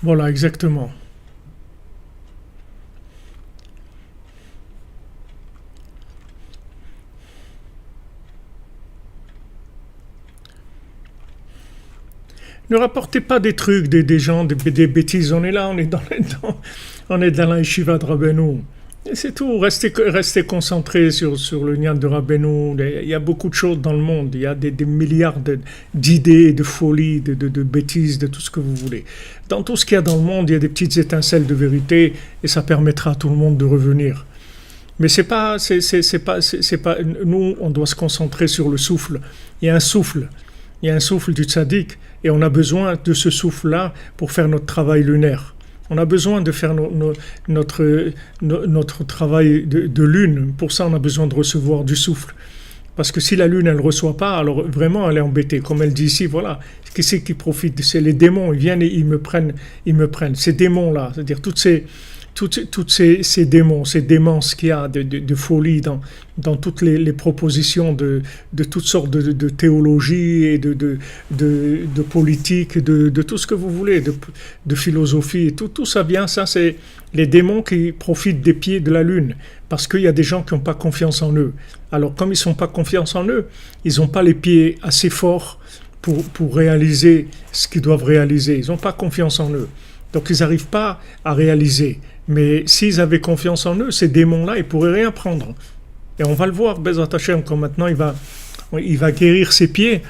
Voilà, exactement. Ne rapportez pas des trucs, des gens, des bêtises. On est là, on est dans la yeshiva de Rabbeinu. Et c'est tout. Restez concentrés sur le Nyan de Rabbeinu. Il y a beaucoup de choses dans le monde. Il y a des milliards d'idées, de folies, de bêtises, de tout ce que vous voulez. Dans tout ce qu'il y a dans le monde, il y a des petites étincelles de vérité et ça permettra à tout le monde de revenir. Mais c'est pas. Nous, on doit se concentrer sur le souffle. Il y a un souffle. Il y a un souffle du tzaddik et on a besoin de ce souffle-là pour faire notre travail lunaire. On a besoin de faire notre travail de lune. Pour ça, on a besoin de recevoir du souffle. Parce que si la lune, elle ne reçoit pas, alors vraiment, elle est embêtée. Comme elle dit ici, voilà, qui c'est qui profite? C'est les démons, ils viennent et ils me prennent. Ces démons-là, c'est-à-dire toutes ces démons, ces démences qu'il y a de folie dans toutes les propositions de toutes sortes de théologie et de politique, de tout ce que vous voulez, de philosophie, et tout ça vient, ça c'est les démons qui profitent des pieds de la lune, parce qu'il y a des gens qui n'ont pas confiance en eux. Alors comme ils n'ont pas confiance en eux, ils n'ont pas les pieds assez forts pour réaliser ce qu'ils doivent réaliser. Ils n'ont pas confiance en eux. Donc ils n'arrivent pas à réaliser. Mais s'ils avaient confiance en eux, ces démons-là, ils ne pourraient rien prendre. Et on va le voir, Bezrat Hashem, comme maintenant il va guérir ses pieds.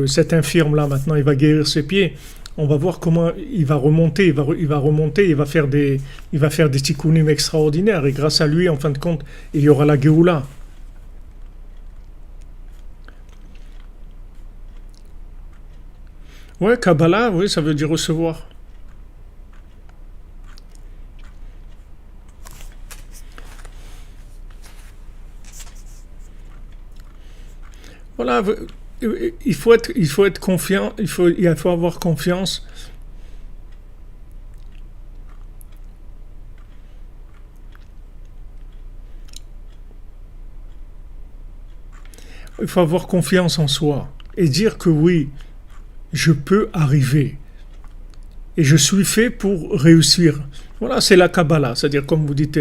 Cet infirme-là, maintenant, il va guérir ses pieds. On va voir comment il va remonter. Il va faire des tikkunim extraordinaires. Et grâce à lui, en fin de compte, il y aura la Géoula. Ouais, Kabbalah, oui, ça veut dire recevoir. voilà, il faut être confiant, il faut avoir confiance. Il faut avoir confiance en soi et dire que oui, je peux arriver et je suis fait pour réussir. Voilà, c'est la Kabbalah, c'est-à-dire comme vous dites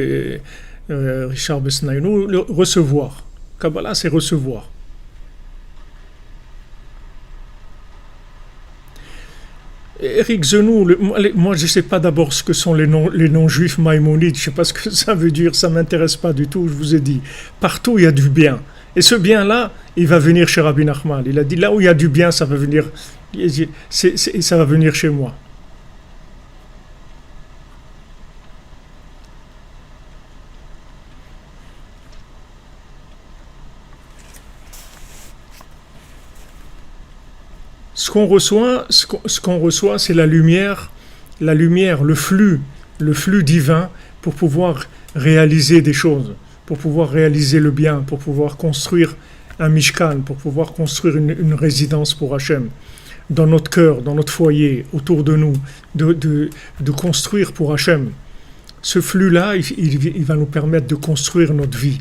Richard Besnaïnou, le recevoir. Kabbalah, c'est recevoir. Éric Zenou, moi je ne sais pas d'abord ce que sont les non-juifs maïmonides, je ne sais pas ce que ça veut dire, ça ne m'intéresse pas du tout, je vous ai dit. Partout il y a du bien. Et ce bien-là, il va venir chez Rabbi Nachman. Il a dit là où il y a du bien, ça va venir, ça va venir chez moi. Ce qu'on reçoit, c'est la lumière, le flux divin pour pouvoir réaliser des choses, pour pouvoir réaliser le bien, pour pouvoir construire un mishkan, pour pouvoir construire une résidence pour Hachem, dans notre cœur, dans notre foyer, autour de nous, de construire pour Hachem. Ce flux-là, il va nous permettre de construire notre vie.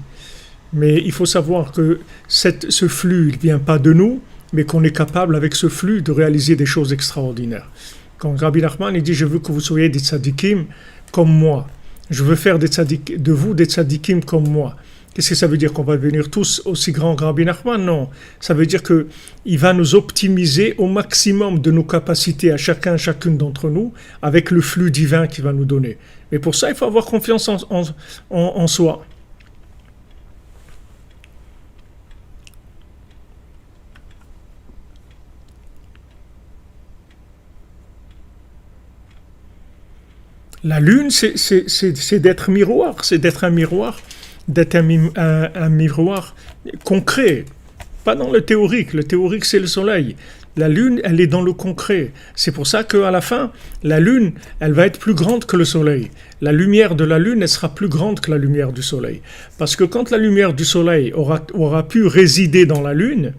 Mais il faut savoir que ce flux, il ne vient pas de nous, mais qu'on est capable avec ce flux de réaliser des choses extraordinaires. Quand Rabbi Nachman il dit je veux que vous soyez des tzadikim comme moi, je veux faire de vous des tzadikim comme moi. Qu'est-ce que ça veut dire, qu'on va devenir tous aussi grands que Rabbi Nachman? Non, ça veut dire que il va nous optimiser au maximum de nos capacités à chacune d'entre nous avec le flux divin qu'il va nous donner. Mais pour ça il faut avoir confiance en soi. La lune, c'est d'être miroir, c'est d'être un miroir, un miroir concret, pas dans le théorique. Le théorique, c'est le soleil. La lune, elle est dans le concret. C'est pour ça qu'à la fin, la lune, elle va être plus grande que le soleil. La lumière de la lune, elle sera plus grande que la lumière du soleil. Parce que quand la lumière du soleil aura pu résider dans la lune,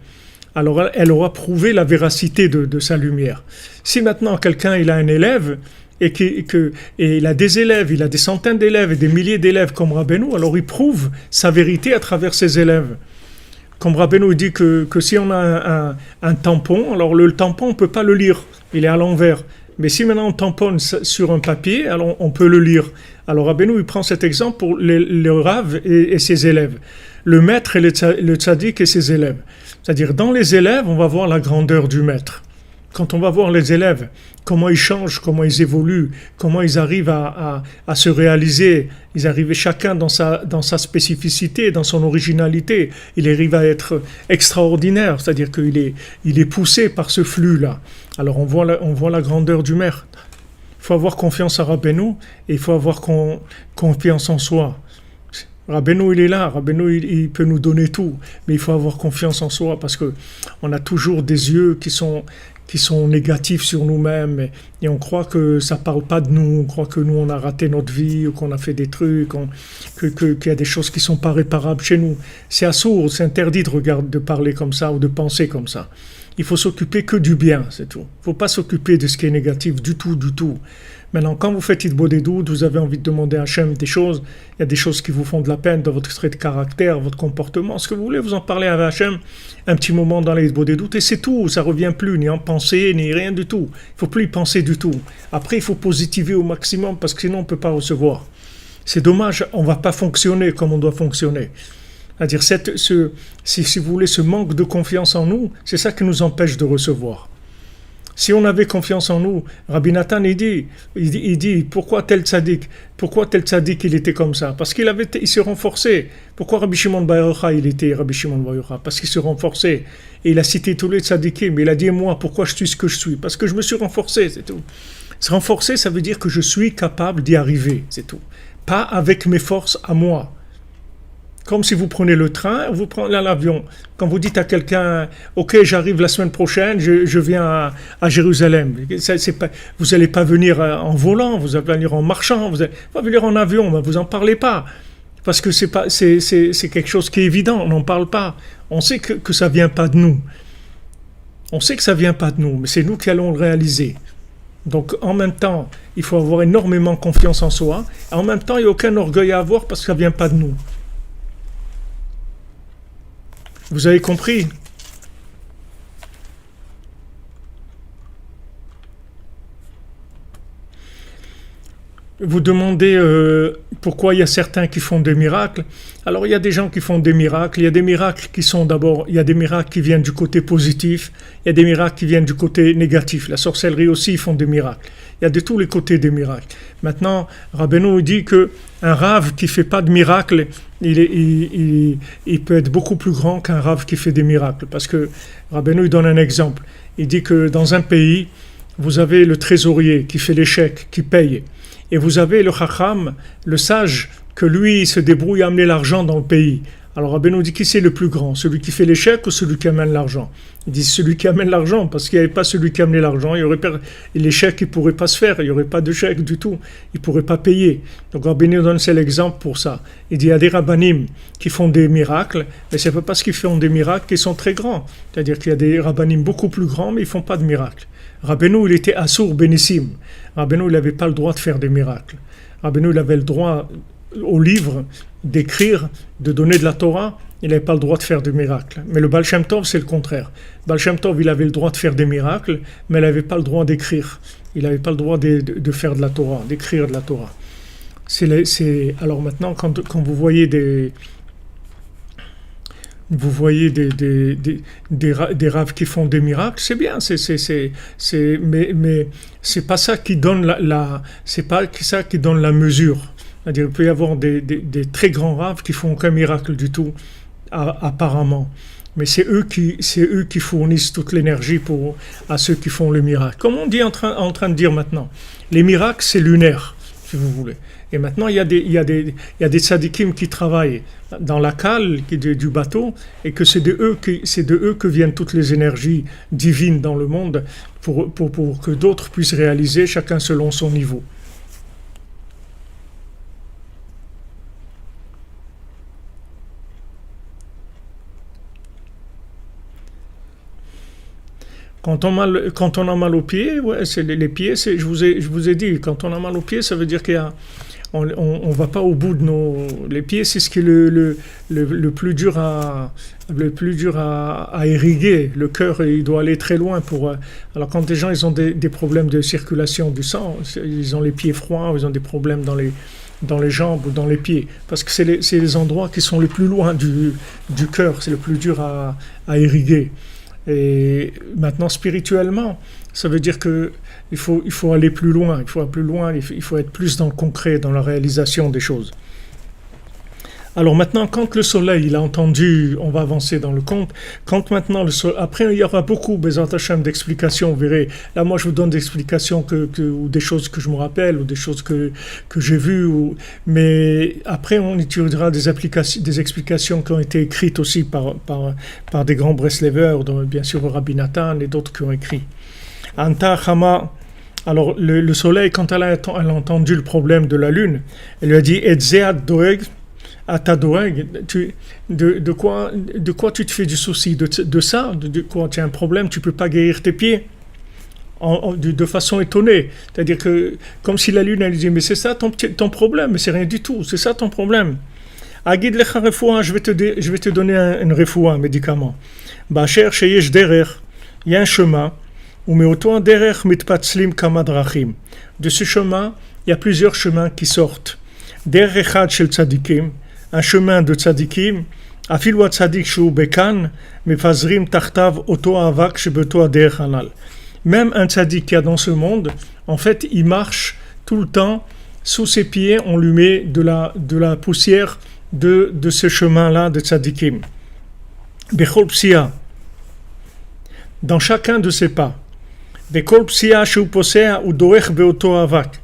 alors elle aura prouvé la véracité de sa lumière. Si maintenant quelqu'un il a un élève, et il a des élèves, il a des centaines d'élèves et des milliers d'élèves comme Rabbeinu, alors il prouve sa vérité à travers ses élèves. Comme Rabbeinu dit que si on a un tampon, alors le tampon on ne peut pas le lire, il est à l'envers. Mais si maintenant on tamponne sur un papier, alors on peut le lire. Alors Rabbeinu il prend cet exemple pour le Rav et ses élèves. Le maître et le tzaddik et ses élèves. C'est-à-dire dans les élèves, on va voir la grandeur du maître. Quand on va voir les élèves, comment ils changent, comment ils évoluent, comment ils arrivent à se réaliser, ils arrivent chacun dans sa spécificité, dans son originalité, il arrive à être extraordinaire, c'est-à-dire qu'il est poussé par ce flux-là. Alors on voit la grandeur du maître. Il faut avoir confiance à Rabbeinu et il faut avoir confiance en soi. Rabbeinu il est là, Rabbeinu il peut nous donner tout, mais il faut avoir confiance en soi parce que on a toujours des yeux qui sont négatifs sur nous-mêmes et on croit que ça parle pas de nous, on croit que nous on a raté notre vie ou qu'on a fait des trucs, qu'il y a des choses qui sont pas réparables chez nous. C'est assourd, c'est interdit de parler comme ça ou de penser comme ça. Il faut s'occuper que du bien, c'est tout. Il ne faut pas s'occuper de ce qui est négatif du tout, du tout. Maintenant, quand vous faites Hitbodedut, vous avez envie de demander à Hachem des choses, il y a des choses qui vous font de la peine dans votre trait de caractère, votre comportement, ce que vous voulez, vous en parlez avec Hachem un petit moment dans les Hitbodedut et c'est tout, ça ne revient plus, ni en pensée, ni rien du tout. Il ne faut plus y penser du tout. Après, il faut positiver au maximum parce que sinon on ne peut pas recevoir. C'est dommage, on ne va pas fonctionner comme on doit fonctionner. C'est-à-dire, si vous voulez, ce manque de confiance en nous, c'est ça qui nous empêche de recevoir. Si on avait confiance en nous, Rabbi Nathan, il dit, pourquoi tel tzaddik il était comme ça? Parce il s'est renforcé. Pourquoi Rabbi Shimon Bar Yochai, il était Rabbi Shimon Bar Yochai? Parce qu'il s'est renforcé. Et il a cité tous les tzaddikim, mais il a dit, moi, pourquoi je suis ce que je suis? Parce que je me suis renforcé, c'est tout. Se renforcer, ça veut dire que je suis capable d'y arriver, c'est tout. Pas avec mes forces à moi. Comme si vous prenez le train, vous prenez l'avion. Quand vous dites à quelqu'un, ok, j'arrive la semaine prochaine, je viens à Jérusalem. Vous n'allez pas venir en volant, vous allez venir en marchant, vous allez pas venir en avion, mais vous en parlez pas. Parce que c'est quelque chose qui est évident, on n'en parle pas. On sait que ça ne vient pas de nous. On sait que ça ne vient pas de nous, mais c'est nous qui allons le réaliser. Donc en même temps, il faut avoir énormément confiance en soi. Et en même temps, il n'y a aucun orgueil à avoir parce que ça ne vient pas de nous. Vous avez compris? Vous demandez pourquoi il y a certains qui font des miracles. Alors il y a des gens qui font des miracles. Il y a des miracles qui sont d'abord, il y a des miracles qui viennent du côté positif. Il y a des miracles qui viennent du côté négatif. La sorcellerie aussi, ils font des miracles. Il y a de tous les côtés des miracles. Maintenant, Rabbeinu dit que un rave qui fait pas de miracles, il peut être beaucoup plus grand qu'un rave qui fait des miracles. Parce que Rabbeinu donne un exemple. Il dit que dans un pays, vous avez le trésorier qui fait les chèques, qui paye. Et vous avez le chacham, le sage, que lui se débrouille à amener l'argent dans le pays. Alors Rabbeinu dit qui c'est le plus grand, celui qui fait les chèques ou celui qui amène l'argent? Il dit celui qui amène l'argent, parce qu'il n'y avait pas celui qui amenait l'argent, il y aurait pas, les chèques ne pourraient pas se faire, il n'y aurait pas de chèques du tout, il ne pourrait pas payer. Donc Rabbeinu donne c'est l'exemple pour ça. Il dit il y a des rabbanim qui font des miracles, mais ce n'est pas parce qu'ils font des miracles qu'ils sont très grands. C'est-à-dire qu'il y a des rabbanim beaucoup plus grands, mais ils ne font pas de miracles. Rabbeinu, il était assour bénissim. Rabbeinu, il n'avait pas le droit de faire des miracles. Rabbeinu, il avait le droit au livre d'écrire, de donner de la Torah. Il n'avait pas le droit de faire des miracles. Mais le Baal Shem Tov, c'est le contraire. Baal Shem Tov, il avait le droit de faire des miracles, mais il n'avait pas le droit d'écrire. Il n'avait pas le droit de faire de la Torah, d'écrire de la Torah. Alors maintenant, quand vous voyez des raves qui font des miracles, c'est bien, mais c'est pas ça qui donne c'est pas ça qui donne la mesure. C'est-à-dire, il peut y avoir des très grands raves qui font aucun miracle du tout, apparemment. Mais c'est eux qui fournissent toute l'énergie à ceux qui font le miracle. Comme on dit en train de dire maintenant, les miracles, c'est lunaire, si vous voulez. Et maintenant, il y a des tzadikim qui travaillent dans la cale du bateau, et que c'est de eux que viennent toutes les énergies divines dans le monde pour que d'autres puissent réaliser, chacun selon son niveau. Quand on a mal aux pieds, ouais, c'est les pieds, je vous ai dit, quand on a mal aux pieds, ça veut dire on va pas au bout de les pieds, c'est ce qui est le plus dur à irriguer. Le cœur, il doit aller très loin alors quand des gens ils ont des problèmes de circulation du sang, ils ont les pieds froids, ils ont des problèmes dans les jambes ou dans les pieds, parce que c'est les endroits qui sont les plus loin du cœur, c'est le plus dur à irriguer. Et maintenant, spirituellement, ça veut dire que il faut aller plus loin, il faut être plus dans le concret, dans la réalisation des choses. Alors maintenant, quand le soleil, il a entendu, on va avancer dans le conte, quand maintenant le soleil, après il y aura beaucoup, Bezrat Hashem, d'explications, vous verrez, là moi je vous donne des explications ou des choses que je me rappelle, ou des choses que j'ai vues, mais après on étudiera des explications qui ont été écrites aussi par des grands Breslevers, dont bien sûr Rabbi Nathan et d'autres qui ont écrit. Anta Chama, alors le soleil, quand elle a entendu le problème de la lune, elle lui a dit « Etzeat doeg » à ta doeg, de quoi tu te fais du souci de ça, de quoi tu as un problème, tu peux pas guérir tes pieds de façon étonnée, c'est-à-dire que comme si la lune elle dit mais c'est ça ton problème, mais c'est rien du tout, c'est ça ton problème. Agid lecha refoua, je vais te donner une refoua, un médicament. Bacher sheyesh derer, il y a un chemin, ou meoto derer mitpatzlim kama drachim. De ce chemin, il y a plusieurs chemins qui sortent. Derer echad shel tzadikim, un chemin de tzadikim, afilu tzadik shu bekan, mefazrim tartav oto avak shebeto ader hanal. Même un tzadik qui a dans ce monde, en fait, il marche tout le temps, sous ses pieds, on lui met de la poussière de ce chemin-là de tzadikim. Bechol psia, dans chacun de ses pas. Bechol psia shu posea ou doech beoto avak.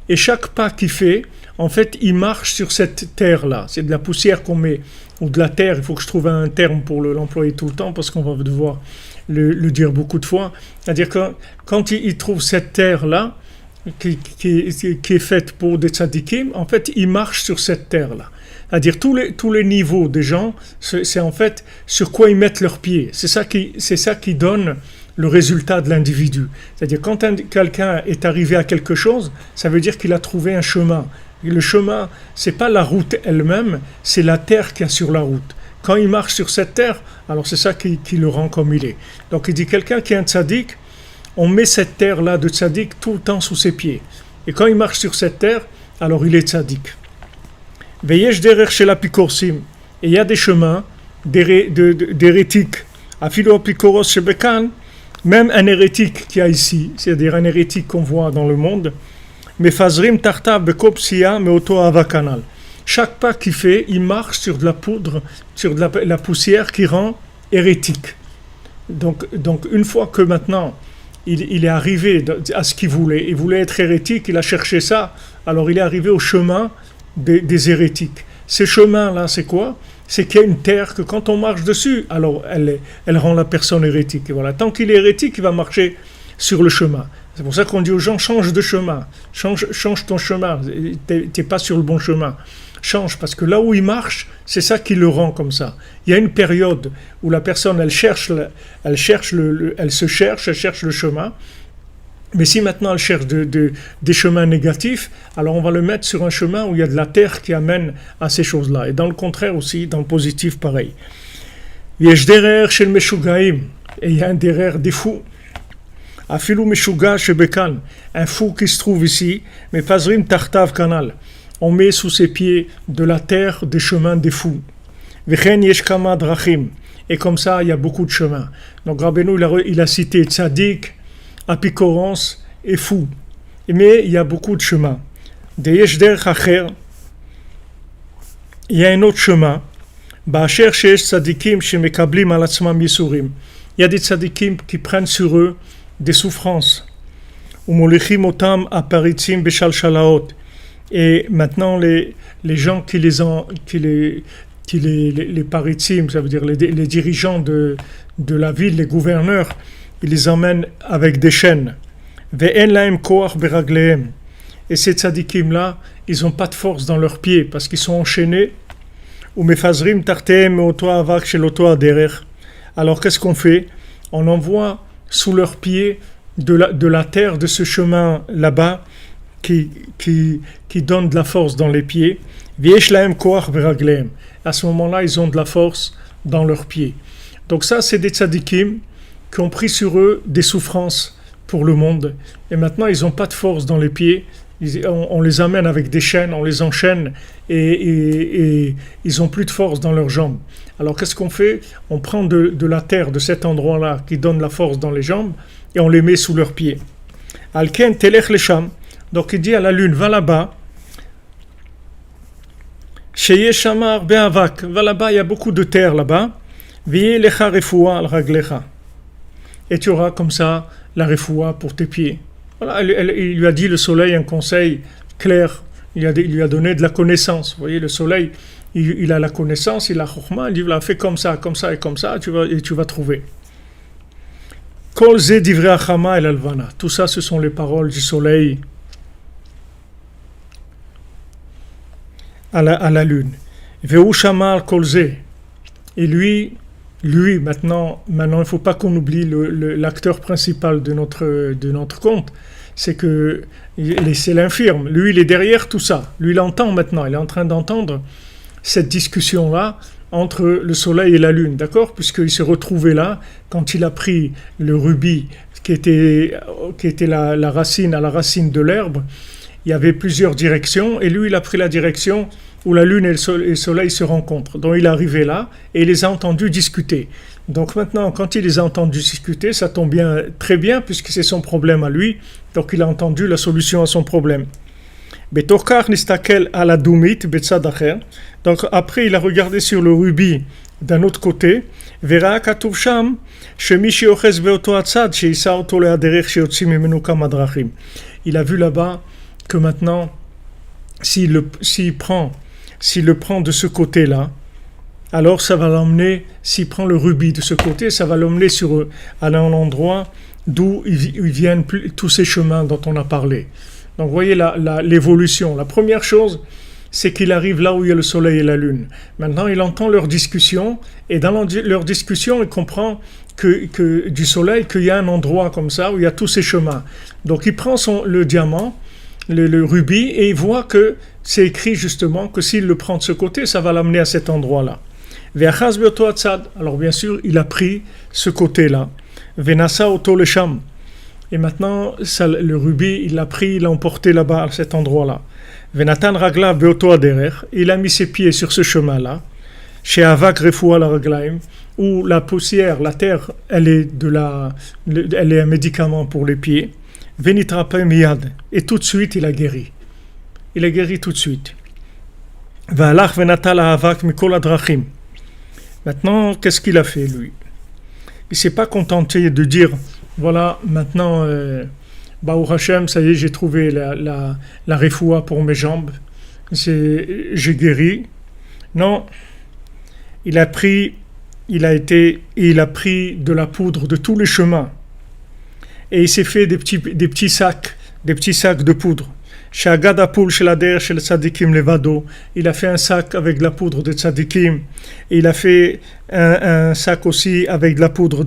Et chaque pas qu'il fait, en fait, il marche sur cette terre-là. C'est de la poussière qu'on met, ou de la terre. Il faut que je trouve un terme pour l'employer tout le temps, parce qu'on va devoir le dire beaucoup de fois. C'est-à-dire que quand il trouve cette terre-là, qui est faite pour des tzadikim, en fait, ils marchent sur cette terre-là. C'est-à-dire tous les niveaux des gens, c'est en fait sur quoi ils mettent leurs pieds. C'est ça qui donne le résultat de l'individu. C'est-à-dire quand quelqu'un est arrivé à quelque chose, ça veut dire qu'il a trouvé un chemin. Et le chemin, c'est pas la route elle-même, c'est la terre qu'il y a sur la route. Quand il marche sur cette terre, alors c'est ça qui le rend comme il est. Donc il dit quelqu'un qui est un tzaddik, on met cette terre-là de tzaddik tout le temps sous ses pieds. Et quand il marche sur cette terre, alors il est tzaddik. Veyesh derer shel apikorsim. Et il y a des chemins d'hérétiques. Afilo apikoros shebekan, même un hérétique qui a ici, c'est-à-dire un hérétique qu'on voit dans le monde, mefazrim tartav bekopsia meoto avakanal. Chaque pas qu'il fait, il marche sur de la poudre, sur de la poussière qui rend hérétique. Donc une fois que maintenant il est arrivé à ce qu'il voulait, il voulait être hérétique, il a cherché ça, alors il est arrivé au chemin des hérétiques. Ces chemins-là, c'est quoi? C'est qu'il y a une terre que quand on marche dessus, alors elle rend la personne hérétique. Et voilà. Tant qu'il est hérétique, il va marcher sur le chemin. C'est pour ça qu'on dit aux gens, change de chemin, change ton chemin, t'es pas sur le bon chemin. Change, parce que là où il marche, c'est ça qui le rend comme ça. Il y a une période où la personne, elle cherche le chemin. Mais si maintenant elle cherche des chemins négatifs, alors on va le mettre sur un chemin où il y a de la terre qui amène à ces choses-là. Et dans le contraire aussi, dans le positif, pareil. Yesh derer shel meshugaim. Et il y a un derer des fous. Afilu meshuga shebekan. Un fou qui se trouve ici, mais fazrim tartav kanal. On met sous ses pieds de la terre des chemins des fous. Vechen yesh kama drachim. Et comme ça, il y a beaucoup de chemins. Donc Rabbeinu, il a cité tzaddik, apikorons et fou. Mais il y a beaucoup de chemins. Deyesh derech acher. Il y a un autre chemin. Ba'asher sheyesh tzadikim shemekablim al atzmam yisurim. Il y a des tzadikim qui prennent sur eux des souffrances. Umolichim otam aparitzim beshalshalaot. Et maintenant, les gens qui les paritzim, ça veut dire les dirigeants de la ville, les gouverneurs, ils les emmènent avec des chaînes. Ve'en lahem koach beraglehem. Et ces tzadikim-là, ils n'ont pas de force dans leurs pieds parce qu'ils sont enchaînés. Umefazrim tartehem meoto avak shel oto aderech. Alors qu'est-ce qu'on fait? On envoie sous leurs pieds de la terre de ce chemin là-bas qui donne de la force dans les pieds. V'yesh lahem koach beraglehem. À ce moment-là, ils ont de la force dans leurs pieds. Donc ça, c'est des tzadikim qui ont pris sur eux des souffrances pour le monde. Et maintenant, ils n'ont pas de force dans les pieds. On les amène avec des chaînes, on les enchaîne et ils n'ont plus de force dans leurs jambes. Alors qu'est-ce qu'on fait? On prend de la terre de cet endroit-là qui donne la force dans les jambes et on les met sous leurs pieds. Alken telech lesham. Donc il dit à la lune, va là-bas. Sheye shamar be'avak. Va là-bas, il y a beaucoup de terre là-bas. Veye lecha refoua al raglecha. Et tu auras comme ça la refoua pour tes pieds. Voilà, il lui a dit le soleil un conseil clair. Il lui a donné de la connaissance. Vous voyez, le soleil, il a la connaissance, il a chokhma. Il dit, voilà, fais comme ça et comme ça, et tu vas trouver. Kol ze divrei achama el alvana. Tout ça, ce sont les paroles du soleil à la lune. Veu shamar kol ze. Et lui, maintenant, il ne faut pas qu'on oublie l'acteur principal de notre conte, c'est que c'est l'infirme. Lui, il est derrière tout ça. Lui, il entend maintenant. Il est en train d'entendre cette discussion-là entre le soleil et la lune, d'accord? Puisqu'il s'est retrouvé là, quand il a pris le rubis qui était la racine, à la racine de l'herbe, il y avait plusieurs directions, et lui, il a pris la direction où la lune et le soleil se rencontrent. Donc il est arrivé là, et il les a entendus discuter. Donc maintenant, quand il les a entendus discuter, ça tombe bien, très bien, puisque c'est son problème à lui, donc il a entendu la solution à son problème. Betokar nistakel ala dumit betzad acher. Donc après, il a regardé sur le rubis d'un autre côté, Vera katuv sham, shemi sheochez beoto atzad, sheisa oto leaderech sheyotzim mimenu kama drachim. Il a vu là-bas que maintenant, s'il le prend de ce côté-là, alors ça va l'emmener, s'il prend le rubis de ce côté, ça va l'emmener à un endroit d'où ils viennent tous ces chemins dont on a parlé. Donc vous voyez l'évolution. La première chose, c'est qu'il arrive là où il y a le soleil et la lune. Maintenant, il entend leur discussion, et dans leur discussion, il comprend que du soleil, qu'il y a un endroit comme ça où il y a tous ces chemins. Donc il prend le diamant, le rubis, et il voit que c'est écrit justement que s'il le prend de ce côté, ça va l'amener à cet endroit-là. Alors bien sûr, il a pris ce côté-là. Venasa auto le sham. Et maintenant, le rubis, il l'a pris, il l'a emporté là-bas, à cet endroit-là. Venatan ragla beoto aderer. Il a mis ses pieds sur ce chemin-là. Chez Avak refoua la raglaim, où la poussière, la terre, elle est un médicament pour les pieds. Venitrape miyad. Et tout de suite, il a guéri. Il a guéri tout de suite. Va'alach venatal avak mikol adrachim. Maintenant, qu'est-ce qu'il a fait, lui? Il ne s'est pas contenté de dire, voilà, maintenant, Baruch Hashem, ça y est, j'ai trouvé la refoua pour mes jambes, j'ai guéri. Non, il a pris de la poudre de tous les chemins. Et il s'est fait des petits sacs de poudre. Chez Agadapoul, chez l'Ader, chez le Tzadikim Levado, il a fait un sac avec de la poudre de Tzadikim. Et il a fait un sac aussi avec de la poudre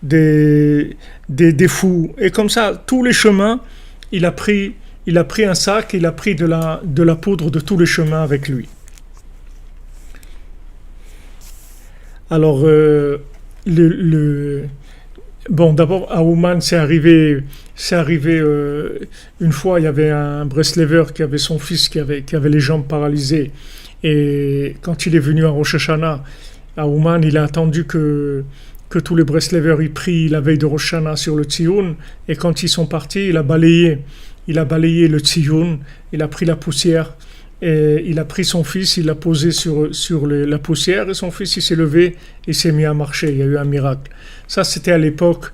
des fous. Et comme ça, tous les chemins, il a pris un sac, il a pris de la poudre de tous les chemins avec lui. Alors, bon, d'abord, à Ouman, c'est arrivé une fois, il y avait un Breslever qui avait son fils qui avait les jambes paralysées. Et quand il est venu à Rosh Hashanah, à Ouman, il a attendu que tous les Breslevers y prient la veille de Rosh Hashanah sur le Tziyun. Et quand ils sont partis, il a balayé le Tziyun, il a pris la poussière. Et il a pris son fils, il l'a posé sur la poussière, et son fils il s'est levé, il s'est mis à marcher. Il y a eu un miracle. Ça, c'était à l'époque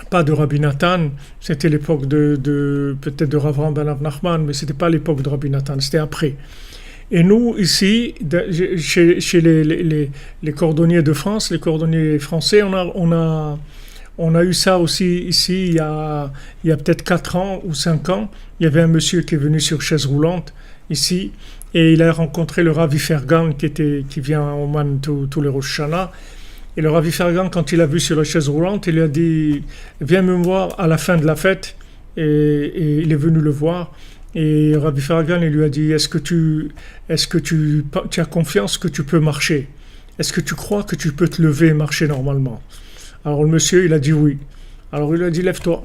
pas de Rabbi Nathan, c'était l'époque peut-être de Rav Ram ben Nachman, mais c'était pas l'époque de Rabbi Nathan, c'était après. Et nous, ici, chez les cordonniers de France, les cordonniers français, on a eu ça aussi ici il y a peut-être 4 ans ou 5 ans. Il y avait un monsieur qui est venu sur chaise roulante ici, et il a rencontré le Rav Fergan qui vient à Oman tous les Rosh Hashanah. Et le Rav Fergan, quand il l'a vu sur la chaise roulante, il lui a dit « Viens me voir à la fin de la fête ». Et il est venu le voir. Et Rabbi Fergan, il lui a dit, est-ce que tu as confiance que tu peux marcher? Est-ce que tu crois que tu peux te lever et marcher normalement? Alors le monsieur, il a dit oui. Alors il lui a dit, lève-toi.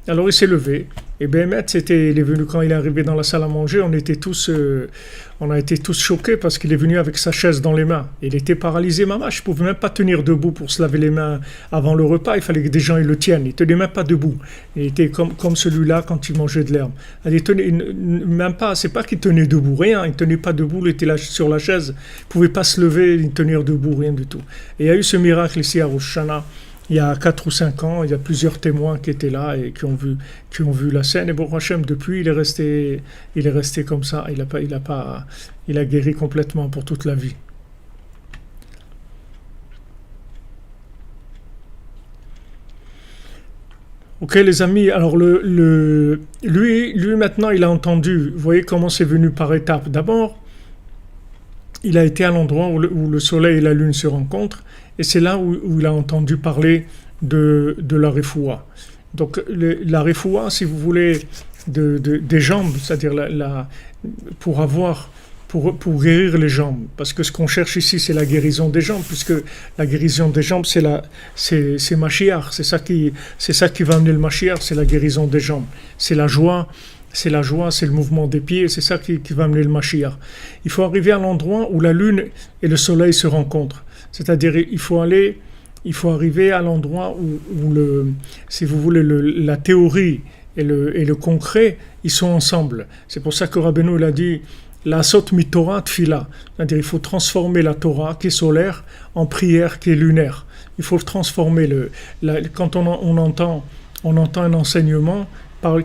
Alors il s'est levé. Et Béhémet, il est venu quand il est arrivé dans la salle à manger, on a été tous choqués parce qu'il est venu avec sa chaise dans les mains. Il était paralysé, maman. Je ne pouvais même pas tenir debout pour se laver les mains avant le repas. Il fallait que des gens le tiennent. Il ne tenait même pas debout. Il était comme celui-là quand il mangeait de l'herbe. Même pas, c'est pas qu'il tenait debout, rien. Il ne tenait pas debout, il était là sur la chaise. Il ne pouvait pas se lever, ni tenir debout, rien du tout. Et il y a eu ce miracle ici à Rosh Hashanah. Il y a 4 ou 5 ans, il y a plusieurs témoins qui étaient là et qui ont vu la scène. Et Baruch Hashem, depuis, il est resté comme ça. Il a guéri complètement pour toute la vie. Ok les amis, alors lui maintenant il a entendu, vous voyez comment c'est venu par étapes. D'abord, il a été à l'endroit où le soleil et la lune se rencontrent, et c'est là où il a entendu parler de la refoua. Donc la refoua, si vous voulez, des jambes, c'est-à-dire pour guérir les jambes, parce que ce qu'on cherche ici, c'est la guérison des jambes, puisque la guérison des jambes, c'est Mashiach, c'est ça qui va amener le Mashiach, c'est la guérison des jambes, c'est la joie, c'est le mouvement des pieds, c'est ça qui va amener le Mashiach. Il faut arriver à l'endroit où la lune et le soleil se rencontrent, c'est-à-dire il faut arriver à l'endroit où si vous voulez, la théorie et le concret, ils sont ensemble. C'est pour ça que Rabbeinu il a dit la sot mi Torah tfila, c'est-à-dire il faut transformer la Torah qui est solaire en prière qui est lunaire. Il faut le transformer. Quand on entend un enseignement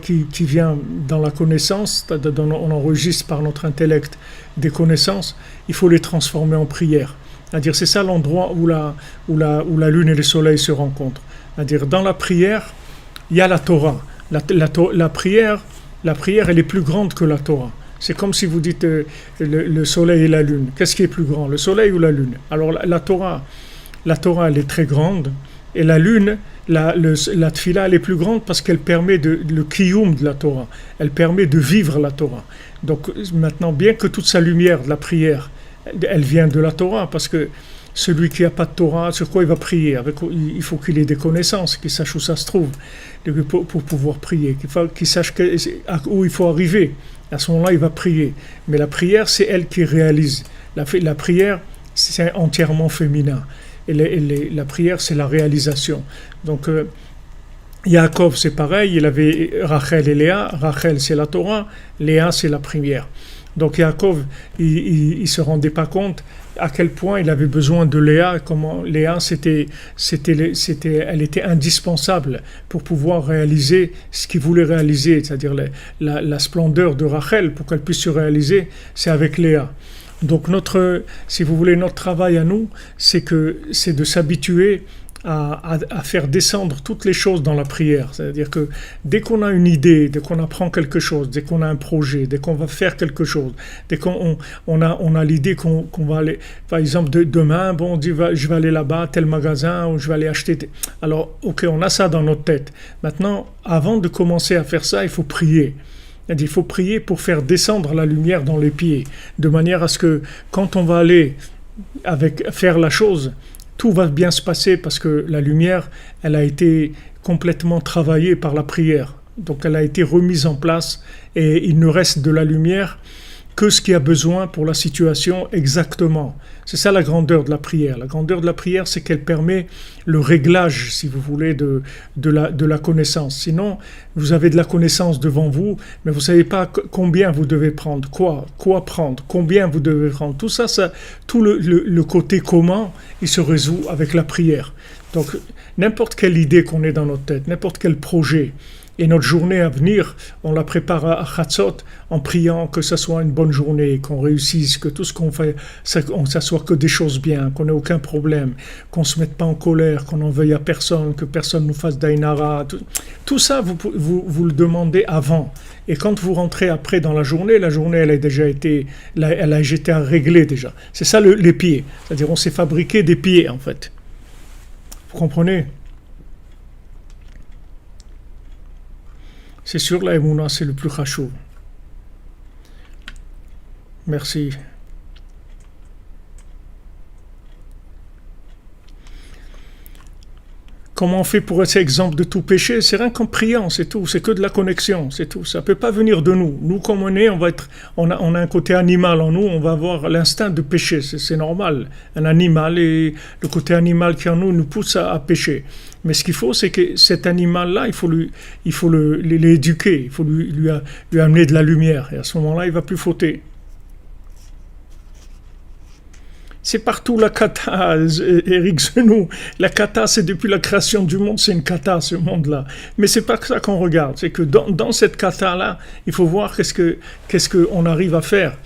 qui vient dans la connaissance, on enregistre par notre intellect des connaissances, il faut les transformer en prière. C'est-à-dire c'est ça l'endroit où la lune et le soleil se rencontrent. C'est-à-dire dans la prière, il y a la Torah. La prière, elle est plus grande que la Torah. C'est comme si vous dites le soleil et la lune. Qu'est-ce qui est plus grand, le soleil ou la lune? Alors la Torah, elle est très grande, et la lune, la tfila, elle est plus grande parce qu'elle permet le kiyum de la Torah. Elle permet de vivre la Torah. Donc maintenant, bien que toute sa lumière de la prière, elle vient de la Torah, parce que celui qui n'a pas de Torah, sur quoi il va prier? Il faut qu'il ait des connaissances, qu'il sache où ça se trouve, pour pouvoir prier, qu'il sache où il faut arriver. À ce moment-là, il va prier. Mais la prière, c'est elle qui réalise. La prière, c'est entièrement féminin. Et la prière, c'est la réalisation. Donc, Yaakov, c'est pareil. Il avait Rachel et Léa. Rachel, c'est la Torah. Léa, c'est la prière. Donc, Yaakov, il ne se rendait pas compte à quel point il avait besoin de Léa. Comment Léa, elle était indispensable pour pouvoir réaliser ce qu'il voulait réaliser, c'est-à-dire la splendeur de Rachel, pour qu'elle puisse se réaliser, c'est avec Léa. Donc si vous voulez, notre travail à nous, c'est de s'habituer à faire descendre toutes les choses dans la prière. C'est-à-dire que dès qu'on a une idée, dès qu'on apprend quelque chose, dès qu'on a un projet, dès qu'on va faire quelque chose, dès qu'on a l'idée qu'on va aller, par exemple, demain, bon, on dit, je vais aller là-bas, tel magasin, ou je vais aller acheter. Alors, ok, on a ça dans notre tête. Maintenant, avant de commencer à faire ça, il faut prier. Il faut prier pour faire descendre la lumière dans les pieds, de manière à ce que quand on va aller faire la chose, tout va bien se passer, parce que la lumière, elle a été complètement travaillée par la prière. Donc elle a été remise en place, et il ne reste de la lumière que ce qu'il y a besoin pour la situation exactement. C'est ça la grandeur de la prière. La grandeur de la prière, c'est qu'elle permet le réglage, si vous voulez, de la connaissance. Sinon, vous avez de la connaissance devant vous, mais vous ne savez pas combien vous devez prendre, quoi prendre, combien vous devez prendre. Tout ça, tout le côté comment, il se résout avec la prière. Donc, n'importe quelle idée qu'on ait dans notre tête, n'importe quel projet, et notre journée à venir, on la prépare à Chatzot en priant que ça soit une bonne journée, qu'on réussisse, que tout ce qu'on fait, ça soit que des choses bien, qu'on n'ait aucun problème, qu'on ne se mette pas en colère, qu'on n'en veuille à personne, que personne nous fasse d'ainara. Tout ça, vous le demandez avant. Et quand vous rentrez après dans la journée elle a déjà été réglée déjà. C'est ça les pieds. C'est-à-dire on s'est fabriqué des pieds en fait. Vous comprenez? C'est sûr, la Emouna, c'est le plus chachou. Merci. Comment on fait pour être exemple de tout péché? C'est rien qu'en priant, c'est tout. C'est que de la connexion, c'est tout. Ça ne peut pas venir de nous. Nous, comme on est, on a un côté animal en nous, on va avoir l'instinct de pécher. C'est normal. Un animal, et le côté animal qui en nous pousse à pécher. Mais ce qu'il faut, c'est que cet animal-là, il faut l'éduquer, il faut lui amener de la lumière. Et à ce moment-là, il ne va plus fauter. C'est partout la kata, Éric Zenou. La kata, c'est depuis la création du monde, c'est une kata, ce monde-là. Mais c'est pas ça qu'on regarde. C'est que dans cette kata-là, il faut voir qu'est-ce qu'on arrive à faire.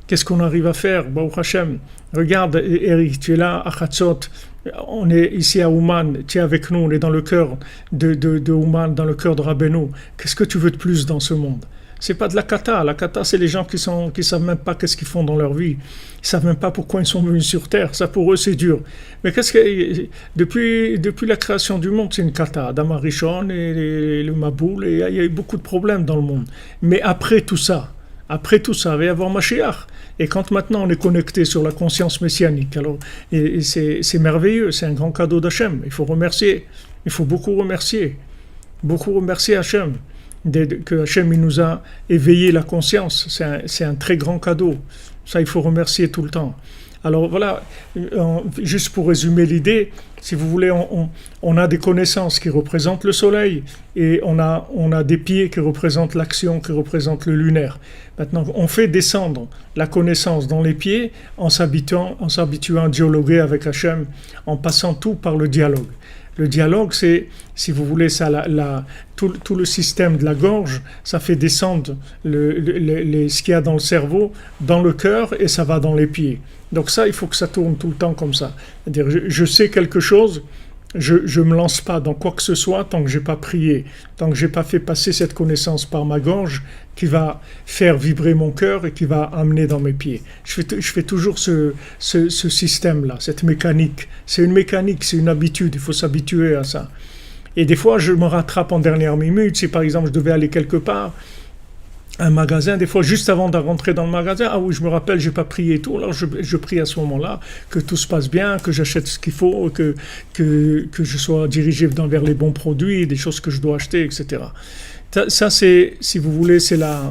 Qu'est-ce qu'on arrive à faire, Baruch Hashem. Regarde, Éric, tu es là à Chatzot. On est ici à Ouman, tu es avec nous, on est dans le cœur de Ouman, dans le cœur de Rabbeinu. Qu'est-ce que tu veux de plus dans ce monde? C'est pas de la kata. La kata, c'est les gens qui savent même pas qu'est-ce qu'ils font dans leur vie. Ils savent même pas pourquoi ils sont venus sur Terre. Ça, pour eux, c'est dur. Mais depuis la création du monde, c'est une kata. Adam Arishon et le Maboul, et il y a eu beaucoup de problèmes dans le monde. Mais après tout ça, il va y avoir Mashiach. Et quand maintenant on est connecté sur la conscience messianique, alors c'est merveilleux, c'est un grand cadeau d'Hachem. Il faut remercier, il faut beaucoup remercier Hachem. Que Hachem il nous a éveillé la conscience, c'est un très grand cadeau. Ça, il faut remercier tout le temps. Alors voilà, juste pour résumer l'idée, si vous voulez, on a des connaissances qui représentent le soleil, et on a des pieds qui représentent l'action, qui représentent le lunaire. Maintenant, on fait descendre la connaissance dans les pieds en s'habituant à dialoguer avec Hachem, en passant tout par le dialogue. Le dialogue, c'est, si vous voulez, ça, tout le système de la gorge, ça fait descendre ce qu'il y a dans le cerveau, dans le cœur, et ça va dans les pieds. Donc ça, il faut que ça tourne tout le temps comme ça. C'est-à-dire, je sais quelque chose, je me lance pas dans quoi que ce soit tant que j'ai pas prié, tant que j'ai pas fait passer cette connaissance par ma gorge qui va faire vibrer mon cœur et qui va amener dans mes pieds. Je fais toujours ce système-là, cette mécanique. C'est une mécanique, c'est une habitude, il faut s'habituer à ça. Et des fois, je me rattrape en dernière minute. Si par exemple, je devais aller quelque part, un magasin, des fois, juste avant de rentrer dans le magasin, ah oui, je me rappelle, j'ai pas prié et tout. Alors, je prie à ce moment-là, que tout se passe bien, que j'achète ce qu'il faut, que je sois dirigé vers les bons produits, des choses que je dois acheter, etc. Ça c'est, si vous voulez, c'est la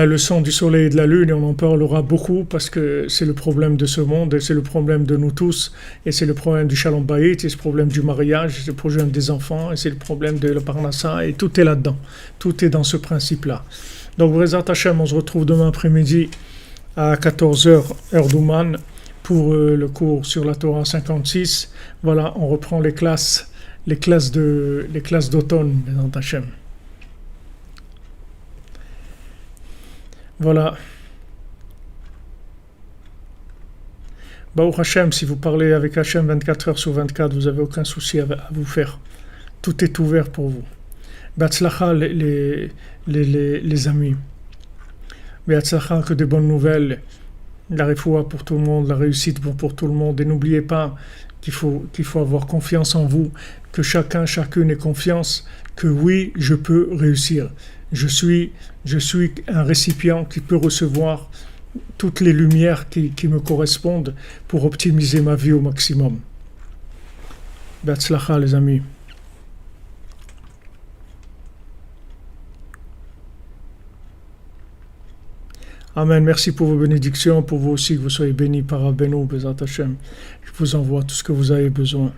leçon du soleil et de la lune et on en parlera beaucoup parce que c'est le problème de ce monde et c'est le problème de nous tous et c'est le problème du shalom bayit, c'est le problème du mariage, c'est le problème des enfants et c'est le problème de la parnassa et tout est là-dedans. Tout est dans ce principe-là. Donc, B'ezrat Hashem, on se retrouve demain après-midi à 14h, heure d'Ouman, pour le cours sur la Torah 56. Voilà, on reprend les classes d'automne, B'ezrat Hashem. Voilà. Baruch Hashem, si vous parlez avec Hashem 24 heures sur 24, vous n'avez aucun souci à vous faire. Tout est ouvert pour vous. Be'atzlacha les amis. Be'atzlacha, que des bonnes nouvelles. La refoua pour tout le monde, la réussite pour tout le monde. Et n'oubliez pas qu'il faut avoir confiance en vous, que chacune ait confiance, que oui, je peux réussir. Je suis un récipient qui peut recevoir toutes les lumières qui me correspondent pour optimiser ma vie au maximum. Be'atzlacha les amis. Amen. Merci pour vos bénédictions, pour vous aussi que vous soyez bénis par Rabbeinu, B'ezrat Hashem. Je vous envoie tout ce que vous avez besoin.